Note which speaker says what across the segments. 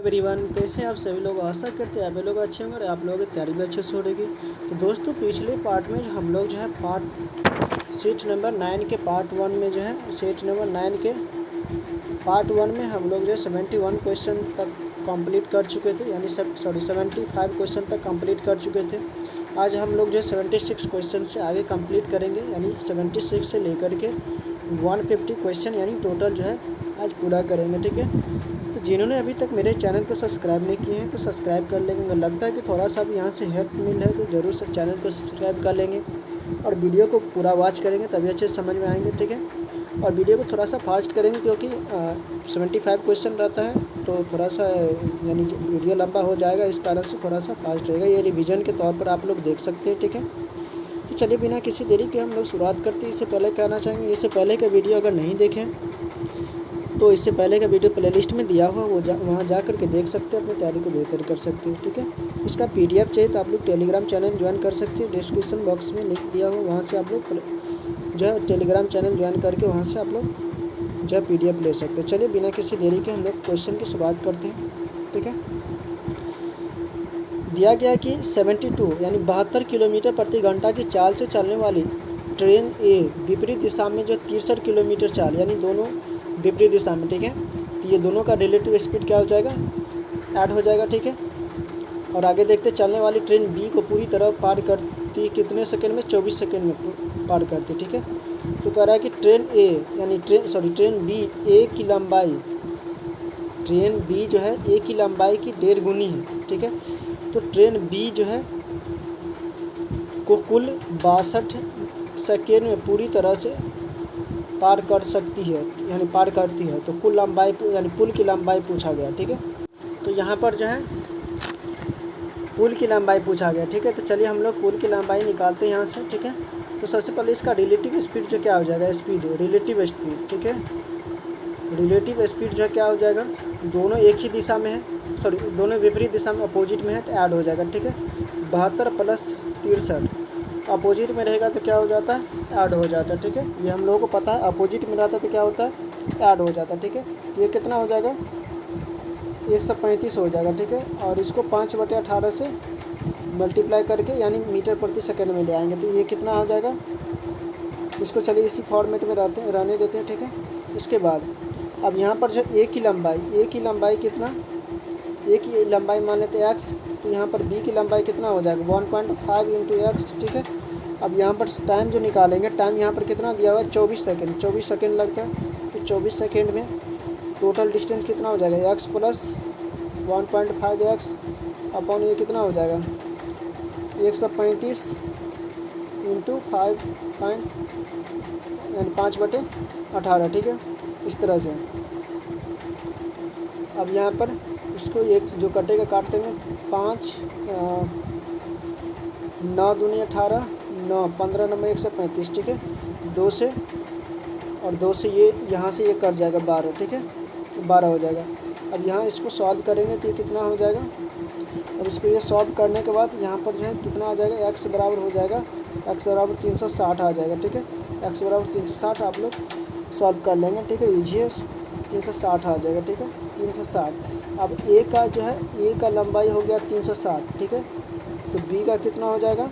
Speaker 1: Everyone, कैसे हैं आप सभी लोग। आशा करते हैं आप लोग अच्छे होंगे और आप लोगों की तैयारी भी अच्छे से हो रही। तो दोस्तों, पिछले पार्ट में हम लोग जो है सीट नंबर 9 के पार्ट 1 में जो है सीट नंबर 9 के पार्ट 1 में हम लोग जो है 71 क्वेश्चन तक कंप्लीट कर चुके थे, यानी 75 क्वेश्चन तक कंप्लीट कर चुके थे। आज हम लोग जो है 76 क्वेश्चन से आगे कंप्लीट करेंगे, यानी 76 से लेकर के 150 क्वेश्चन यानी टोटल जो है आज पूरा करेंगे। ठीक है, तो जिन्होंने अभी तक मेरे चैनल को सब्सक्राइब नहीं किए हैं तो सब्सक्राइब कर लेंगे। अगर लगता है कि थोड़ा सा भी यहाँ से हेल्प मिल है तो ज़रूर से चैनल को सब्सक्राइब कर लेंगे और वीडियो को पूरा वॉच करेंगे, तभी अच्छे से समझ में आएंगे। ठीक है, और वीडियो को थोड़ा सा फास्ट करेंगे क्योंकि 75 क्वेश्चन रहता है तो थोड़ा सा यानी वीडियो लंबा हो जाएगा, इस कारण से थोड़ा सा फास्ट रहेगा। ये रिवीजन के तौर पर आप लोग देख सकते हैं। ठीक है, तो चलिए बिना किसी देरी के हम लोग शुरुआत करते हैं। इससे पहले कहना चाहेंगे, इससे पहले का वीडियो अगर नहीं देखें तो इससे पहले का वीडियो प्लेलिस्ट में दिया हुआ वहाँ जा कर के देख सकते हैं, अपनी तैयारी को बेहतर कर सकते हैं। ठीक है, इसका PDF चाहिए तो आप लोग टेलीग्राम चैनल ज्वाइन कर सकते हैं। डिस्क्रिप्शन बॉक्स में लिंक दिया हुआ, वहाँ से आप लोग जो है टेलीग्राम चैनल ज्वाइन करके वहाँ से आप लोग जो है PDF ले सकते हैं। चलिए बिना किसी देरी के हम लोग क्वेश्चन की शुरुआत करते हैं। ठीक है, दिया गया कि 72 यानी 72 किलोमीटर प्रति घंटा की चाल से चलने वाली ट्रेन ए विपरीत दिशा में जो 63 किलोमीटर चाल, यानी दोनों विपरीत दिशा में। ठीक है, तो ये दोनों का रिलेटिव स्पीड क्या हो जाएगा, ऐड हो जाएगा। ठीक है, और आगे देखते चलने वाली ट्रेन बी को पूरी तरह पार करती कितने सेकंड में, 24 सेकंड में पार करती। ठीक है, तो कह रहा है कि ट्रेन ए यानी ट्रेन बी ए की लंबाई, ट्रेन बी जो है ए की लंबाई की 1.5 गुनी है। ठीक है, तो ट्रेन बी जो है को कुल 62 सेकेंड में पूरी तरह से पार कर सकती है, यानी पार करती है। तो कुल लंबाई यानी पुल की लंबाई पूछा गया। ठीक है, तो यहाँ पर जो है पुल की लंबाई पूछा गया। ठीक है, तो चलिए हम लोग पुल की लंबाई निकालते हैं यहाँ से। ठीक है, तो सबसे पहले इसका रिलेटिव स्पीड जो क्या हो जाएगा, स्पीड रिलेटिव स्पीड। ठीक है, रिलेटिव स्पीड जो है क्या हो जाएगा, दोनों एक ही दिशा में है, दोनों विपरीत दिशा में अपोजिट में है तो ऐड हो जाएगा। ठीक है, 72 + 63 अपोजिट में रहेगा तो क्या हो जाता है, ऐड हो जाता है। ठीक है, ये हम लोगों को पता है, अपोजिट में रहता है तो क्या होता है, ऐड हो जाता है। ठीक है, ये कितना हो जाएगा, 135 हो जाएगा। ठीक है, और इसको 5/18 से मल्टीप्लाई करके यानी मीटर प्रति सेकंड में ले आएंगे तो ये कितना हो जाएगा। इसको चलिए इसी फॉर्मेट में रहने देते हैं। ठीक है, इसके बाद अब यहाँ पर जो ए की लंबाई कितना, ए की लंबाई मान लेते हैं x, तो यहाँ पर बी की लंबाई कितना हो जाएगा, 1.5 × x। ठीक है, अब यहाँ पर टाइम जो निकालेंगे, टाइम यहाँ पर कितना दिया हुआ है, 24 सेकंड, 24 सेकंड लगता है। तो 24 सेकंड में टोटल डिस्टेंस कितना हो जाएगा, x + 1.5x अपॉन ये कितना हो जाएगा, 135 × 5 यानी 5/18। ठीक है, इस तरह से। अब यहाँ पर इसको एक जो कटेगा काट देंगे, 5 9 दूनी 18, 9 15 9 135। ठीक है, 2 से और 2 से ये यहाँ से ये कट जाएगा 12। ठीक है, 12 हो जाएगा। अब यहाँ इसको सॉल्व करेंगे तो ये कितना हो जाएगा। अब इसको ये सॉल्व करने के बाद यहाँ पर जो है कितना आ जाएगा, x बराबर हो जाएगा, x बराबर 360 आ जाएगा। ठीक है, x बराबर 360 आप लोग सॉल्व कर लेंगे। ठीक है, ईजी है, 360 आ जाएगा। ठीक है, 360। अब ए का जो है, ए का लंबाई हो गया 360। ठीक है, तो बी का कितना हो जाएगा,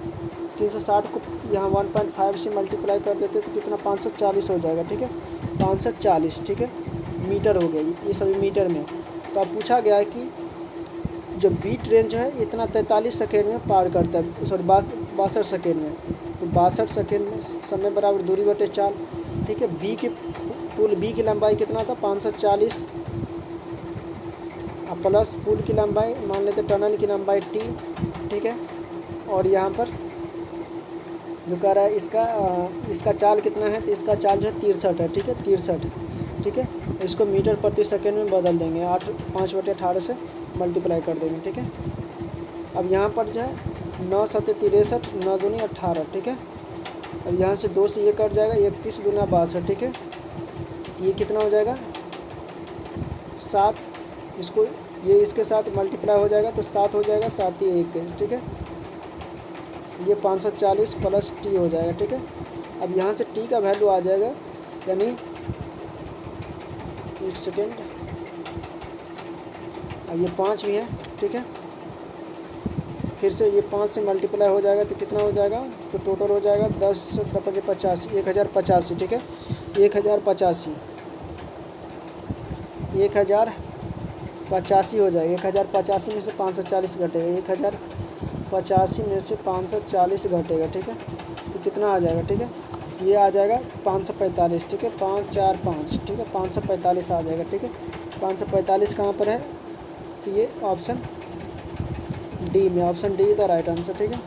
Speaker 1: 360 को यहाँ 1.5 से मल्टीप्लाई कर देते तो कितना, 540 हो जाएगा। ठीक है, 540। ठीक है, मीटर हो गई, ये सभी मीटर में। तो अब पूछा गया है कि जो बी ट्रेन जो है इतना 43 सेकेंड में पार करता है, 62 सेकेंड में। तो 62 सेकेंड में समय बराबर दूरी बटे 4। ठीक है, पुल बी की लंबाई कितना था, 540 प्लस पुल की लंबाई मान लेते टनल की लंबाई t। ठीक है, और यहाँ पर जो कह रहा है इसका चाल कितना है, तो इसका चाल जो है 63 है। ठीक है, 63। ठीक है, तो इसको मीटर प्रति सेकंड में बदल देंगे, 5/18 से मल्टीप्लाई कर देंगे। ठीक है, अब यहाँ पर जो है 9 × 7 = 63, 9 दूनी 18। ठीक है, अब यहाँ से 2 से ये कट जाएगा, 31 × 2 = 62। ठीक है, ये कितना हो जाएगा, 7। इसको ये इसके साथ मल्टीप्लाई हो जाएगा तो 7 हो जाएगा, 7 × 21। ठीक है, ये 540 + t हो जाएगा। ठीक है, अब यहाँ से t का वैल्यू आ जाएगा, यानी 1 सेकेंड, ये 5 भी है, ठीक है। फिर से ये 5 से मल्टीप्लाई हो जाएगा तो कितना हो जाएगा, तो टोटल हो जाएगा 10 × 50 1085, ठीक है। 1085 1085 हो जाएगा। 1085 में से 540 घटेगा, 1085 में से 540 घटेगा, ठीक है। तो कितना आ जाएगा, ठीक है, ये आ जाएगा 545, ठीक है। 545, ठीक है, 545 आ जाएगा, ठीक है। 545 कहाँ पर है, तो ये ऑप्शन डी में, option D the right answer, ठीक है।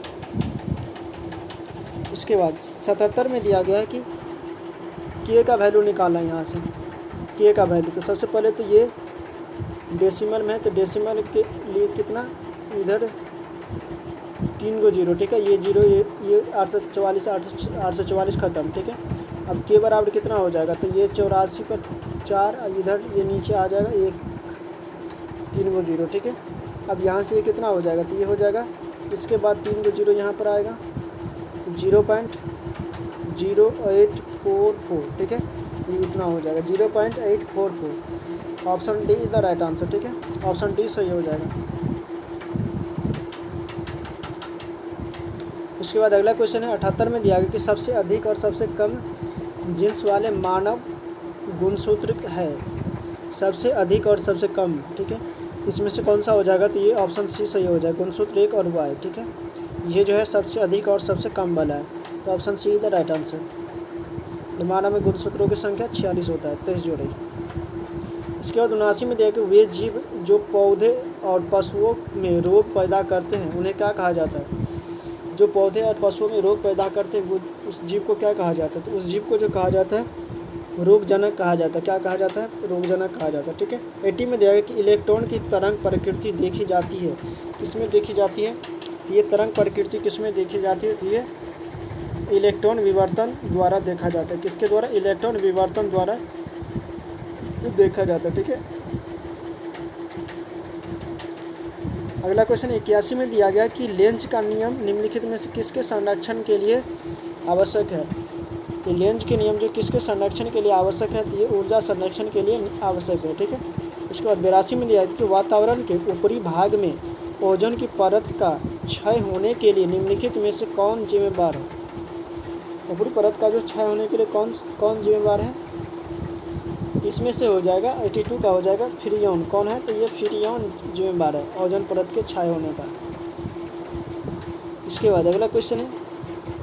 Speaker 1: इसके बाद 77 में दिया गया है कि के का वैल्यू निकालना है यहाँ से, के का वैल्यू। तो सबसे पहले तो ये डेसिमल में है, तो डेसिमल के लिए कितना, इधर 3 गो जीरो, ठीक है। ये जीरो, ये 844 ख़त्म, ठीक है। अब के बराबर कितना हो जाएगा, तो ये 84 पर 4, इधर ये नीचे आ जाएगा 1, 3 गो जीरो, ठीक है। अब यहाँ से ये कितना हो जाएगा, तो ये हो जाएगा, इसके बाद 3 गो जीरो यहाँ पर आएगा, 0.0844, ठीक है। ये इतना हो जाएगा 0.844। Option D is the right answer, ठीक है। ऑप्शन डी सही हो जाएगा। उसके बाद अगला क्वेश्चन है 78 में दिया गया कि सबसे अधिक और सबसे कम जीन्स वाले मानव गुणसूत्र है। सबसे अधिक और सबसे कम, ठीक है, इसमें से कौन सा हो जाएगा, तो ये ऑप्शन सी सही हो जाएगा, गुणसूत्र 1 और वाई, ठीक है। ये जो है सबसे अधिक और सबसे कम वाला है, तो option C is the right answer. मानव में गुणसूत्रों की संख्या 46 होता है, 23 जोड़े। इसके बाद 79 में दिया कि वे जीव जो पौधे और पशुओं में रोग पैदा करते हैं उन्हें क्या कहा जाता है। जो पौधे और पशुओं में रोग पैदा करते हैं वो उस जीव को क्या कहा जाता है, तो उस जीव को जो कहा जाता है रोगजनक कहा जाता है। क्या कहा जाता है, रोगजनक कहा जाता है, ठीक है। 80 में दिया गया कि इलेक्ट्रॉन की तरंग प्रकृति देखी जाती है, किसमें देखी जाती है, ये तरंग प्रकृति किसमें देखी जाती है, तो ये इलेक्ट्रॉन विवर्तन द्वारा देखा जाता है। किसके द्वारा, इलेक्ट्रॉन विवर्तन द्वारा देखा जाता है, ठीक है। अगला क्वेश्चन 81 में दिया गया कि लेंज का नियम निम्नलिखित में से किसके संरक्षण के लिए आवश्यक है। तो लेंज के नियम जो किसके संरक्षण के लिए आवश्यक है, तो ये ऊर्जा संरक्षण के लिए आवश्यक है, ठीक है। इसके बाद 82 में दिया गया कि वातावरण के ऊपरी भाग में ओजोन की परत का क्षय होने के लिए निम्नलिखित में से कौन जिम्मेदार है। ऊपरी परत का जो क्षय होने के लिए कौन जिम्मेदार है, इसमें से हो जाएगा 82 का हो जाएगा फ्रियोन। कौन है, तो ये फ्रियोन जिम्मेदार है ओजोन परत के क्षय होने का। इसके बाद अगला क्वेश्चन है,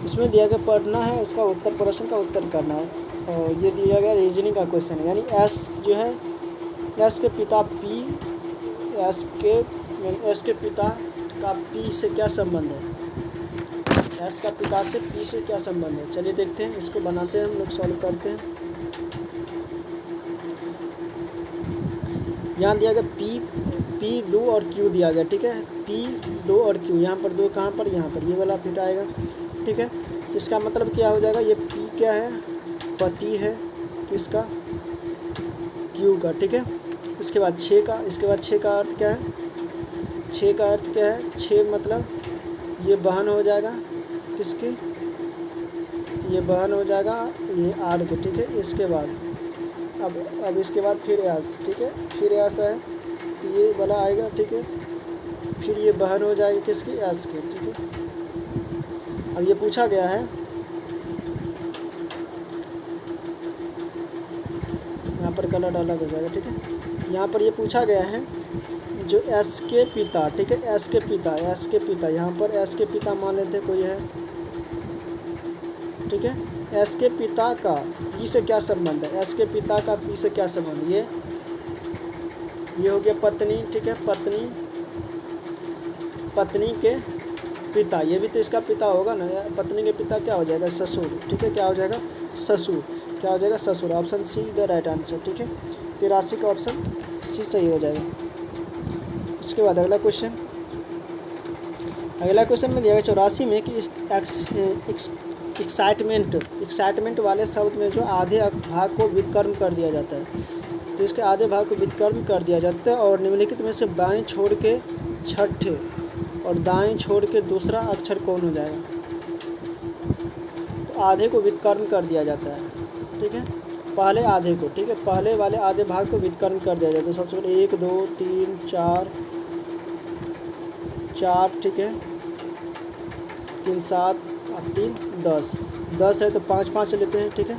Speaker 1: इसमें दिया गया पढ़ना है, उसका उत्तर प्रश्न का उत्तर करना है। और ये दिया गया रीजनिंग का क्वेश्चन है, यानी एस जो है, एस के पिता पी, एस के पिता का पी से क्या संबंध है, एस का पिता से पी से क्या संबंध है। चलिए देखते हैं, इसको बनाते हैं, हम लोग सॉल्व करते हैं। यहाँ दिया गया पी 2 और क्यू दिया गया, ठीक है। पी 2 और क्यू, यहाँ पर 2 कहाँ पर, यहाँ पर, ये वाला फिट आएगा, ठीक है। तो इसका मतलब क्या हो जाएगा, ये पी क्या है, पति है किसका, क्यू का, ठीक है। इसके बाद 6 का, इसके बाद 6 का अर्थ क्या है, 6 का अर्थ क्या है, 6 मतलब ये बहन हो जाएगा किसकी, ये बहन हो जाएगा ये आर के, ठीक है। इसके बाद अब इसके बाद फिर एस, ठीक है, फिर एस है तो ये वाला आएगा, ठीक है। फिर ये बहन हो जाएगी किसकी, एस के, ठीक है। अब ये पूछा गया है, यहाँ पर कलर अलग हो जाएगा, ठीक है। यहाँ पर ये पूछा गया है जो एस के पिता, ठीक है, एस के पिता, यहाँ पर एस के पिता मान लेते कोई है, ठीक है। एस के पिता का पी से क्या संबंध है, एस के पिता का पी से क्या संबंध, ये हो गया पत्नी, ठीक है। पत्नी के पिता, ये भी तो इसका पिता होगा ना, पत्नी के पिता क्या हो जाएगा, ससुर, ठीक है। क्या हो जाएगा, ससुर, क्या हो जाएगा, ससुर। Option C the right answer, ठीक है। 83 का ऑप्शन सी सही हो जाएगा। इसके बाद अगला क्वेश्चन में दिया गया 84 में कि इस एक्साइटमेंट वाले शब्द में जो आधे भाग को विकर्ण कर दिया जाता है, तो इसके आधे भाग को विकर्ण कर दिया जाता है और निम्नलिखित में से बाएं छोड़ के छठे और दाएं छोड़ के दूसरा अक्षर कौन हो जाएगा। तो आधे को विकर्ण कर दिया जाता है, ठीक है, पहले आधे को, ठीक है, पहले वाले आधे भाग को विकर्ण कर दिया जाता है। सबसे पहले 1 2 3 4 4, ठीक है, 3 7 और 3 10, 10 है तो 5 5 लेते हैं, ठीक है,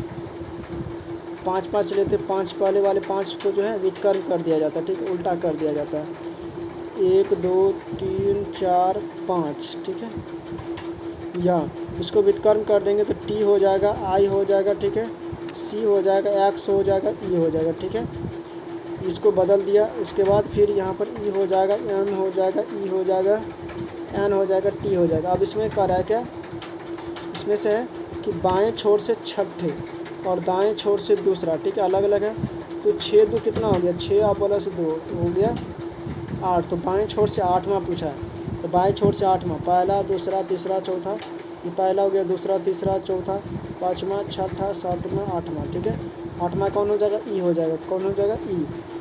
Speaker 1: 5 5 लेते हैं, 5 पहले वाले 5 को जो है विकर्ण कर दिया जाता है, ठीक है, उल्टा कर दिया जाता है, 1 2 3 4 5, ठीक है, या इसको विकर्ण कर देंगे तो टी हो जाएगा, आई हो जाएगा, ठीक है, सी हो जाएगा, एक्स हो जाएगा, ई हो जाएगा, ठीक है, इसको बदल दिया। उसके बाद फिर यहाँ पर ई हो जाएगा, एम हो जाएगा, ई हो जाएगा, एन हो जाएगा, टी हो जाएगा। अब इसमें कर रहा है क्या, इसमें से है कि बाएं छोर से छठे और दाएं छोर से दूसरा, ठीक है, अलग अलग है, तो 6 2 कितना हो गया, 6 आप वाला से 2 हो गया 8, तो बाएं छोर से 8वां पूछा है, तो बाएं छोर से 8वां, पहला दूसरा तीसरा चौथा, ये पहला हो गया, दूसरा तीसरा चौथा पाँचवा छठा सातवां आठवां, ठीक है, 8वां कौन हो जाएगा, ई हो जाएगा, कौन हो जाएगा, ई,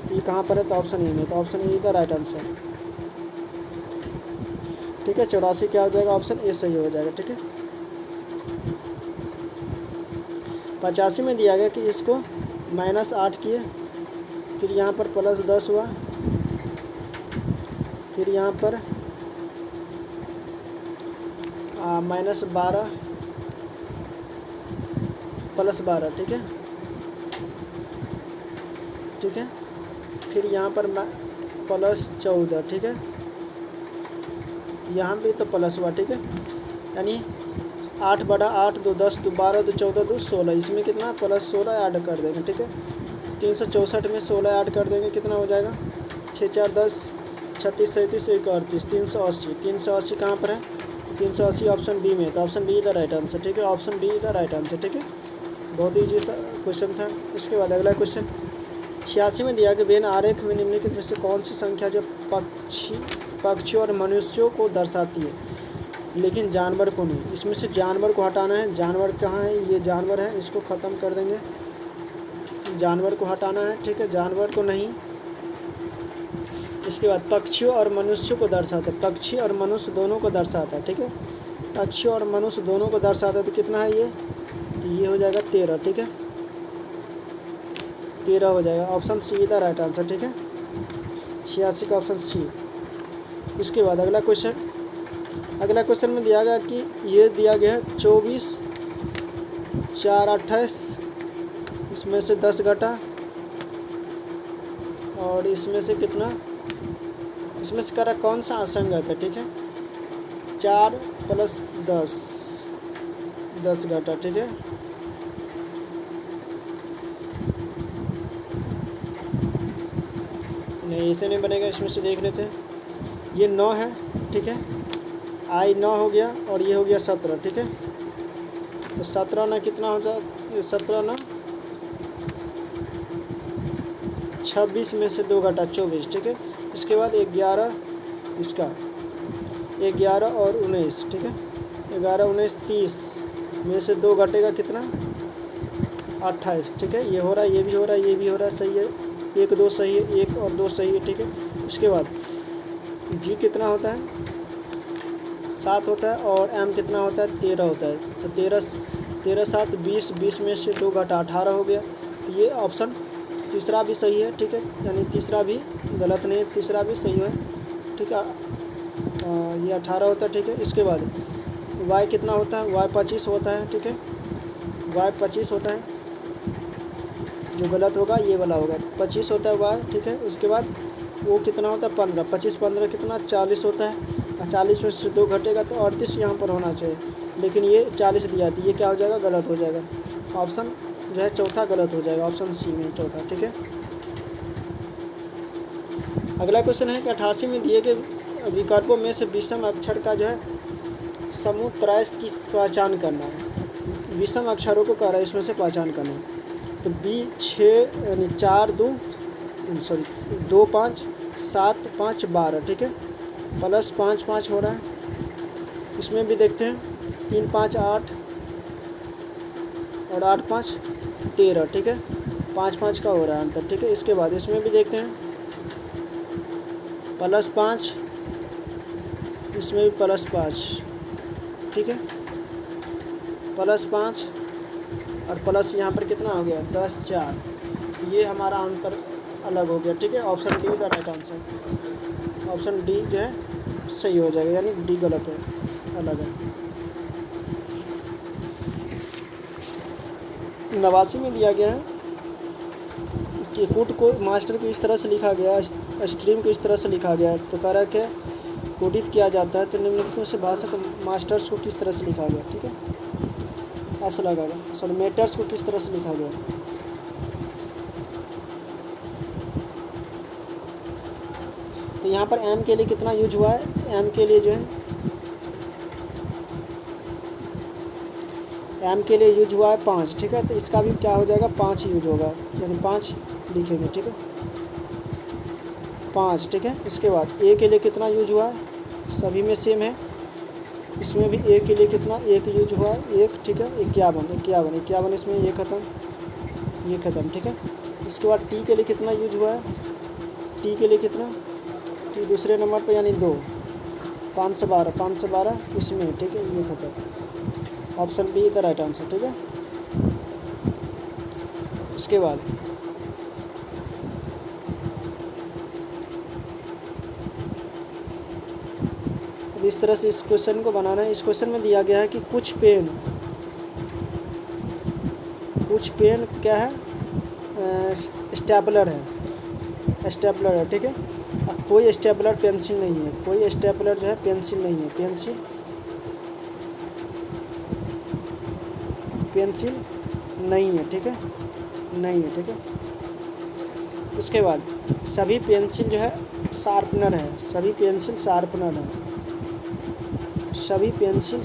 Speaker 1: तो ये कहाँ पर है, तो ऑप्शन ए में, तो ऑप्शन ए का राइट आंसर, ठीक है, 84 क्या हो जाएगा, ऑप्शन ए सही हो जाएगा, ठीक है। 85 में दिया गया कि इसको -8 किए, फिर यहाँ पर +10 हुआ, फिर यहाँ पर -12 +12, ठीक है, ठीक है, फिर यहाँ पर +14, ठीक है, यहाँ भी तो प्लस हुआ, ठीक है, यानी 8 बड़ा 8 2 10 2 12 2 14 2 16, इसमें कितना +16 ऐड कर देंगे, ठीक है, 364 में 16 ऐड कर देंगे, कितना हो जाएगा, 6 4 10 36 37 1 38 380, 380 कहाँ पर है, 380 ऑप्शन बी में, तो option B the right answer, ठीक है, option B the right answer, ठीक है, बहुत ही ईजी सा क्वेश्चन था। इसके बाद अगला क्वेश्चन 86 में दिया कि वेन आरेख में निम्नलिखित में से कौन सी संख्या जो पक्षी और मनुष्यों को दर्शाती है लेकिन जानवर को नहीं, इसमें से जानवर को हटाना है, जानवर कहाँ है, ये जानवर है, इसको ख़त्म कर देंगे, जानवर को हटाना है, ठीक है, जानवर को नहीं। इसके बाद पक्षियों और मनुष्यों को दर्शाता है, पक्षी और मनुष्य दोनों को दर्शाता है, ठीक है, पक्षी और मनुष्य दोनों को दर्शाता है, तो कितना है ये, तो ये हो जाएगा 13, ठीक है, 13 हो जाएगा, option C the right answer, ठीक है, 86 का ऑप्शन सी। उसके बाद अगला क्वेश्चन में दिया गया कि ये दिया गया है 24 4 28, इसमें से 10 घटा और इसमें से कितना, इसमें से करा कौन सा असंगत है, ठीक है, 4 + 10 घटा, ठीक है, नहीं ऐसे नहीं बनेगा, इसमें से देख लेते हैं, ये 9 है, ठीक है, आई 9 हो गया और ये हो गया 17, ठीक है, तो 17 ना कितना हो जाए, 17 ना 26 में से 2 घटा 24, ठीक है, इसके बाद 11 इसका 11 और 19, ठीक है, 11 19 30 में से 2 घटेगा कितना 28, ठीक है, ये हो रहा है, ये भी हो रहा है, ये भी हो रहा है, सही है, 1 2 सही है, 1 और 2 सही है, ठीक है। इसके बाद जी कितना होता है 7 होता है और एम कितना होता है 13 होता है, तो 13 7 20, 20 में से 2 घटा 18 हो गया, तो ये ऑप्शन तीसरा भी सही है, ठीक है, यानी तीसरा भी गलत नहीं है, तीसरा भी सही है, ठीक है, ये 18 होता है, ठीक है। इसके बाद वाई कितना होता है, वाई 25 होता है, ठीक है, वाई 25 होता है, जो गलत होगा ये वाला होगा, 25 होता है वाई, ठीक है। उसके बाद वो कितना होता है 15, 25 15 कितना 40 होता है, 40 में से 2 घटेगा तो 38 यहाँ पर होना चाहिए, लेकिन ये 40 दिया थी, ये क्या हो जाएगा गलत हो जाएगा, ऑप्शन जो है चौथा गलत हो जाएगा, ऑप्शन सी में चौथा, ठीक है। अगला क्वेश्चन है कि 88 में दिए गए विकल्पों में से विषम अक्षर का जो है समूह त्रय की पहचान करना है, विषम अक्षरों को कह रहा है इसमें से पहचान करना है, तो बी 6 यानी 4 2 5 7 5 12, ठीक है, +5 5 हो रहा है, इसमें भी देखते हैं 3 5 8 और 8 5 13, ठीक है, 5 5 का हो रहा है अंतर, ठीक है। इसके बाद इसमें भी देखते हैं +5, इसमें भी +5, ठीक है, +5 और प्लस यहाँ पर कितना हो गया 10 4, ये हमारा अंतर अलग हो गया, ठीक है, ऑप्शन डी का राइट आंसर, ऑप्शन डी जो है सही हो जाएगा, यानी डी गलत है, अलग है। 89 में दिया गया है कि कोड को मास्टर को इस तरह से लिखा गया, स्ट्रीम को इस तरह से लिखा गया है। तो कह रहा है कि कोडित किया जाता है तो निम्नलिखित में से भाषा को मास्टर्स को किस तरह से लिखा गया, ठीक है, ऐसा लगाएगा। सॉरी, मैटर्स को किस तरह से लिखा गया। तो यहाँ पर एम के लिए कितना यूज हुआ है, एम के लिए जो है एम के लिए यूज हुआ है 5, ठीक है। तो इसका भी क्या हो जाएगा, 5 यूज होगा, यानी 5 लिखेंगे, ठीक है, 5, ठीक है। इसके बाद ए के लिए कितना यूज हुआ है, सभी में सेम है, इसमें भी ए के लिए कितना 1 यूज हुआ है, 1, ठीक है। 51 इसमें ये ख़त्म, ये ख़त्म, ठीक है। इसके बाद टी के लिए कितना यूज हुआ है, टी के लिए कितना, टी दूसरे नंबर पर यानी 2, 512 इसमें, ठीक है, ये ख़त्म। Option B the right answer, ठीक है। इसके बाद अब इस तरह से इस क्वेश्चन को बनाना है। इस क्वेश्चन में दिया गया है कि कुछ पेन क्या है, स्टेपलर है, ठीक है। कोई स्टेपलर पेंसिल नहीं है, कोई स्टेपलर जो है पेंसिल नहीं है, पेंसिल नहीं है, ठीक है, नहीं है, ठीक है। इसके बाद सभी पेंसिल जो है शार्पनर है, सभी पेंसिल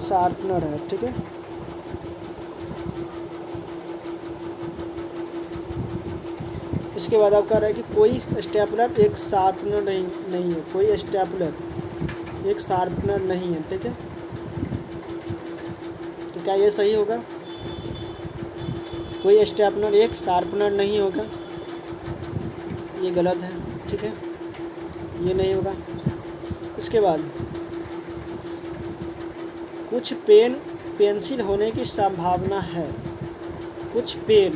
Speaker 1: शार्पनर है, ठीक है। इसके बाद आप कह रहे हैं कि कोई स्टेपलर एक शार्पनर नहीं है, कोई स्टेपलर एक शार्पनर नहीं है, ठीक है। तो क्या ये सही होगा, कोई स्टेपलर एक शार्पनर नहीं होगा, ये गलत है, ठीक है, ये नहीं होगा। इसके बाद कुछ पेन पेंसिल होने की संभावना है, कुछ पेन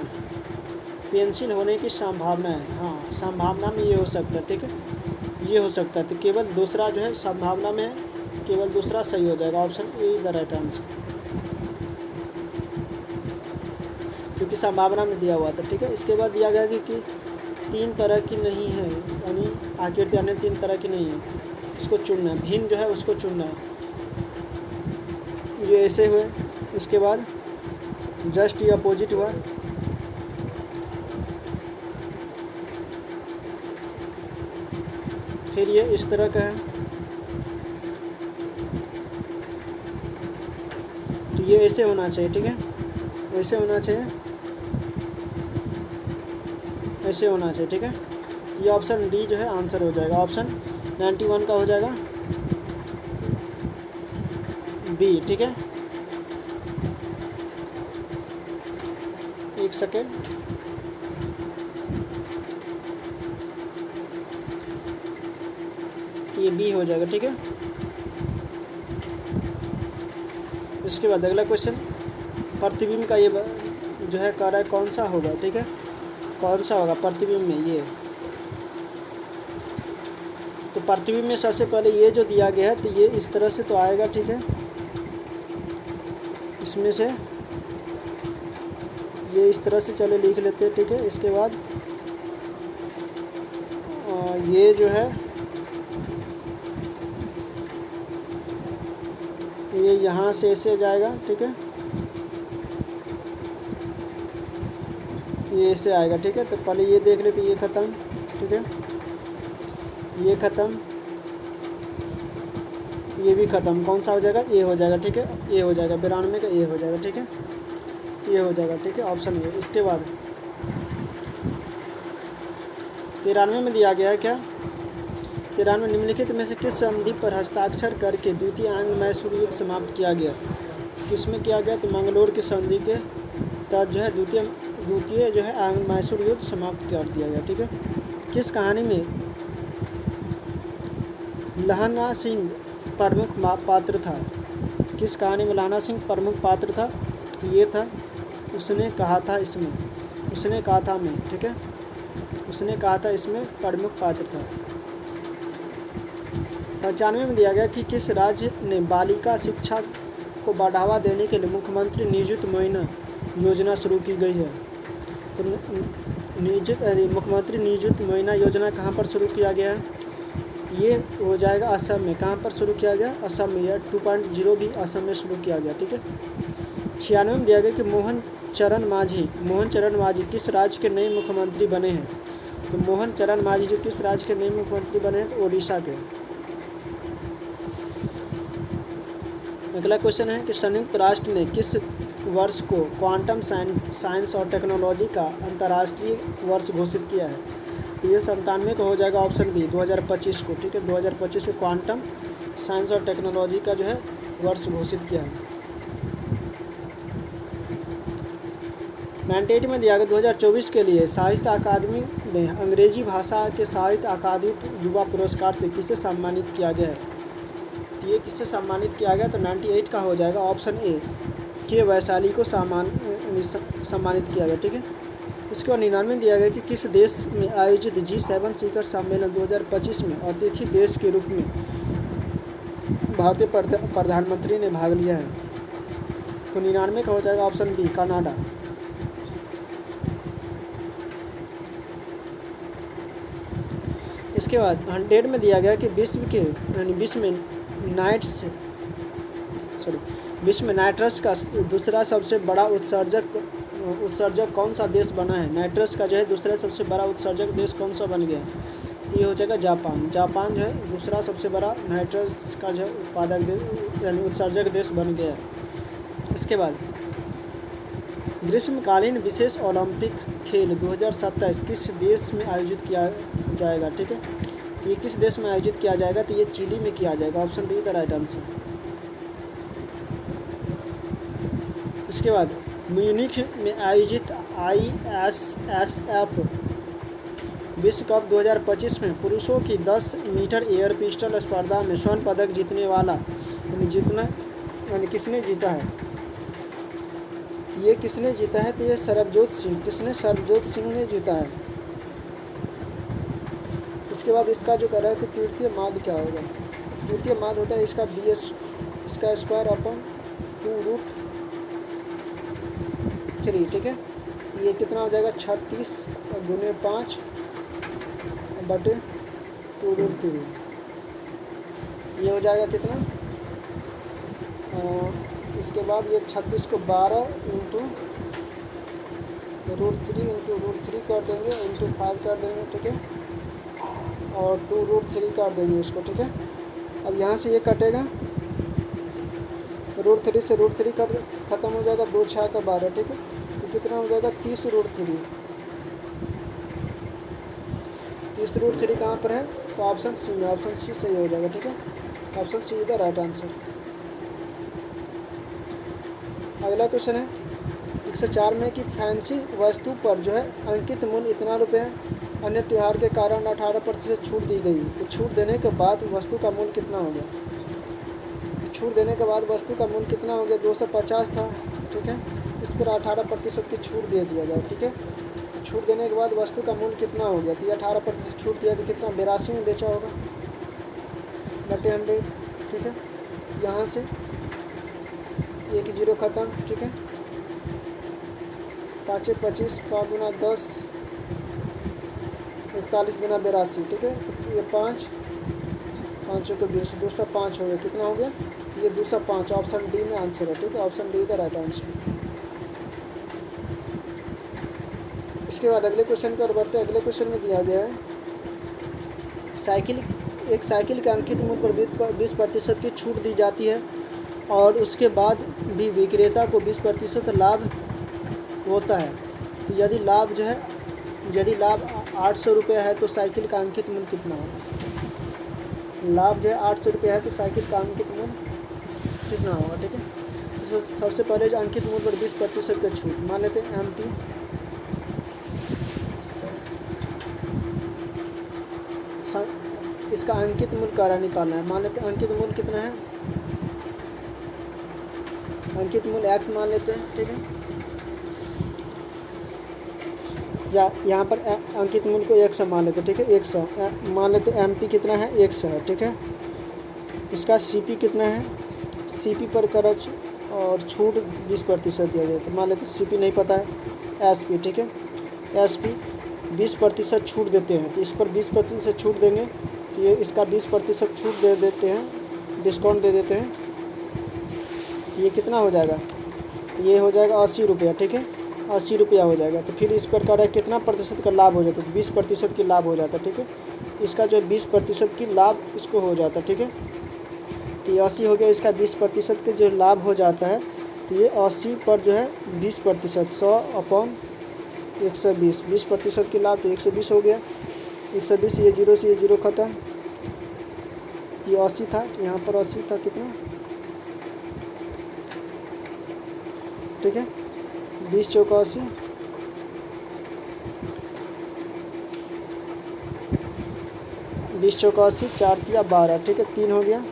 Speaker 1: पेंसिल होने की संभावना है, हाँ, संभावना में ये हो सकता है, ठीक है, ये हो सकता है। तो केवल दूसरा जो है संभावना में है, केवल दूसरा सही हो जाएगा, option A the right answer, क्योंकि संभावना में दिया हुआ था, ठीक है। इसके बाद दिया गया कि 3 तरह की नहीं है, यानी आकृति अन्य 3 तरह की नहीं है, उसको चुनना है, भिन्न जो है उसको चुनना है। ये ऐसे हुए, इसके बाद जस्ट ये अपोजिट हुआ, फिर ये इस तरह का है, तो ये ऐसे होना चाहिए, ठीक है, ऐसे होना चाहिए, ऐसे होना चाहिए, ठीक है। ये ऑप्शन डी जो है आंसर हो जाएगा, ऑप्शन 91 का हो जाएगा बी, ठीक है। एक सेकेंड, ये बी हो जाएगा, ठीक है। इसके बाद अगला क्वेश्चन, प्रतिबिंब का ये जो है कह रहा है कौन सा होगा, ठीक है, कौन सा होगा प्रतिबिंब में। ये तो प्रतिबिंब में सबसे पहले ये जो दिया गया है, तो ये इस तरह से तो आएगा, ठीक है, इसमें से ये इस तरह से चले लिख लेते हैं, ठीक है। इसके बाद ये जो है ये यहाँ से ऐसे जाएगा, ठीक है, ये ऐसे आएगा, ठीक है। तो पहले ये देख लेते, ये ख़त्म, ठीक है, ये ख़त्म, ये भी ख़त्म, कौन सा हो जाएगा, ये हो जाएगा, ठीक है, ये हो जाएगा 92 का, ये हो जाएगा, ठीक है, ये हो जाएगा, ठीक है, ऑप्शन ए। इसके बाद 93 में दिया गया है क्या, 93 निम्नलिखित में से किस संधि पर हस्ताक्षर करके द्वितीय आंग्ल मैसूर युद्ध समाप्त किया गया, किसमें किया गया, तो मंगलोर की संधि के तहत जो है द्वितीय जो है आंग्ल मैसूर युद्ध समाप्त कर दिया गया, ठीक है। किस कहानी में लहना सिंह प्रमुख पात्र था, किस कहानी में लहना सिंह प्रमुख पात्र था, तो ये था उसने कहा था इसमें, उसने कहा था मैं, ठीक है, उसने कहा था इसमें प्रमुख पात्र था। 95 में दिया गया कि किस राज्य ने बालिका शिक्षा को बढ़ावा देने के लिए मुख्यमंत्री नियुक्त महीना योजना शुरू की गई है। तो मुख्यमंत्री नियुक्त महीना योजना कहाँ पर शुरू किया गया है? ये हो जाएगा असम में। कहाँ पर शुरू किया गया? असम में। यह 2.0 भी असम में शुरू किया गया, ठीक है। 96 में दिया गया कि मोहन चरण मांझी किस राज्य के नए मुख्यमंत्री बने हैं? तो मोहन चरण मांझी जो किस राज्य के नए मुख्यमंत्री बने हैं? तो ओडिशा के। अगला क्वेश्चन है कि संयुक्त राष्ट्र ने किस वर्ष को क्वांटम साइंस और टेक्नोलॉजी का अंतर्राष्ट्रीय वर्ष घोषित किया है? तो ये 97 का हो जाएगा ऑप्शन बी, 2025 को, ठीक है। 2025 को क्वांटम साइंस और टेक्नोलॉजी का जो है वर्ष घोषित किया है। 98 में दिया गया 2024 के लिए साहित्य अकादमी ने अंग्रेजी भाषा के साहित्य अकादमी युवा पुरस्कार से किसे सम्मानित किया गया है? ये किससे सम्मानित किया गया? तो 98 का हो जाएगा ऑप्शन ए, के वैशाली को सम्मानित किया गया, ठीक है। इसके बाद 99 दिया गया कि किस देश में आयोजित G7 शिखर सम्मेलन 2025 में अतिथि देश के रूप में भारतीय प्रधानमंत्री ने भाग लिया है? तो 99 का हो जाएगा ऑप्शन बी, कनाडा। इसके बाद 100 में दिया गया कि विश्व में नाइट्रस का दूसरा सबसे बड़ा उत्सर्जक कौन सा देश बना है? नाइट्रस का जो है दूसरा सबसे बड़ा उत्सर्जक देश कौन सा बन गया? तो ये हो जाएगा जापान। जापान जो है दूसरा सबसे बड़ा नाइट्रस का जो है उत्पादक देश यानी उत्सर्जक देश बन गया। इसके बाद ग्रीष्मकालीन विशेष ओलंपिक खेल 2027 किस देश में आयोजित किया जाएगा, ठीक है। तो ये किस देश में आयोजित किया जाएगा? तो ये चिली में किया जाएगा। Option B the right answer. इसके बाद म्यूनिख में आयोजित ISSF विश्व कप 2025 में पुरुषों की 10 मीटर एयर पिस्टल स्पर्धा में स्वर्ण पदक जीतने वाला किसने जीता है? ये किसने जीता है? तो ये सरबजोत सिंह ने जीता है। इसके बाद इसका जो कर रहा है कि तृतीय माद क्या होगा? तृतीय माद होता है इसका BS इसका स्क्वायर अपॉन 2√3, ठीक है। ये कितना हो जाएगा? 36 गुने 5 बटे 2√3। ये हो जाएगा कितना? इसके बाद ये 36 को 12 इंटू √3 कर देंगे, इंटू 5 कर देंगे, ठीक है। और 2√3 कर देंगे इसको, ठीक है। अब यहाँ से ये कटेगा, √3 से √3 कट खत्म हो जाएगा, 2 6 का 12, ठीक है। तो कितना हो जाएगा? 30√3। 30√3 कहाँ पर है? तो ऑप्शन सी में। ऑप्शन सी सही हो जाएगा, ठीक है। Option C is the right answer. अगला क्वेश्चन है 104 में कि फैंसी वस्तु पर जो है अंकित मूल्य इतना रुपये है, अन्य त्यौहार के कारण 18% छूट दी गई। तो छूट देने के बाद वस्तु का मूल्य कितना हो गया? छूट देने के बाद वस्तु का मूल्य कितना हो गया? 250 था, ठीक है। इस पर 18% की छूट दे दिया गया, ठीक है। छूट देने के बाद वस्तु का मूल्य कितना हो गया? तो ये 18% छूट दिया तो कितना? 82 में बेचा होगा बटे 100, ठीक है। यहाँ से एक जीरो ख़त्म, ठीक है। 5 25, 5 गुना 10, 41 गुना 82, ठीक है। ये 5 5 को 20, 205 हो गया। कितना हो गया? ये 205। ऑप्शन डी में आंसर है, ठीक है। ऑप्शन डी का राइट आंसर। इसके बाद अगले क्वेश्चन की ओर बढ़ते हैं। अगले क्वेश्चन में दिया गया है एक साइकिल के अंकित मूल्य पर 20% की छूट दी जाती है और उसके बाद भी विक्रेता को 20% लाभ होता है। तो यदि लाभ 800 रुपये है तो साइकिल का अंकित मूल्य कितना होगा? लाभ जो है 800 रुपये है तो साइकिल का अंकित मूल्य कितना होगा, ठीक है। तो सबसे पहले जो अंकित मूल्य पर 20% की छूट मान लेते हैं MP, इसका अंकित मूल्य कारा निकालना है। मान लेते हैं अंकित मूल्य कितना है? अंकित मूल्य x मान लेते हैं, ठीक है। या यहाँ पर अंकित मूल्य को 100 मान लेते हैं, ठीक है। 100 मान लेते हैं। MP कितना है? 100 है, ठीक है। इसका सीपी कितना है, सीपी पर खर्च और छूट 20% दिया जाता है। मान लेते सीपी नहीं पता है, एसपी, ठीक है, एसपी 20% छूट देते हैं, तो इस पर 20% छूट देंगे, तो ये इसका 20% छूट दे देते हैं, डिस्काउंट दे देते हैं, तो ये कितना हो जाएगा, तो ये हो जाएगा 80 रुपया, ठीक है, 80 रुपया हो जाएगा। तो फिर इस पर कह रहा है कितना प्रतिशत का लाभ हो जाता है, तो 20% की लाभ हो जाता है, ठीक है, इसका जो 20% की लाभ इसको हो जाता है, ठीक है, तो ये 80 हो गया, इसका 20% के जो लाभ हो जाता है, तो ये 80 पर जो है 20%, 100/120, 20% की लाभ, तो 120 हो गया, 120, ये जीरो से ये जीरो खत्म, ये 80 था, यहाँ पर 80 था, कितना, ठीक है, 20 चौका 80, 20 चौका 80, 4 तिया 12, ठीक है, 3 हो गया,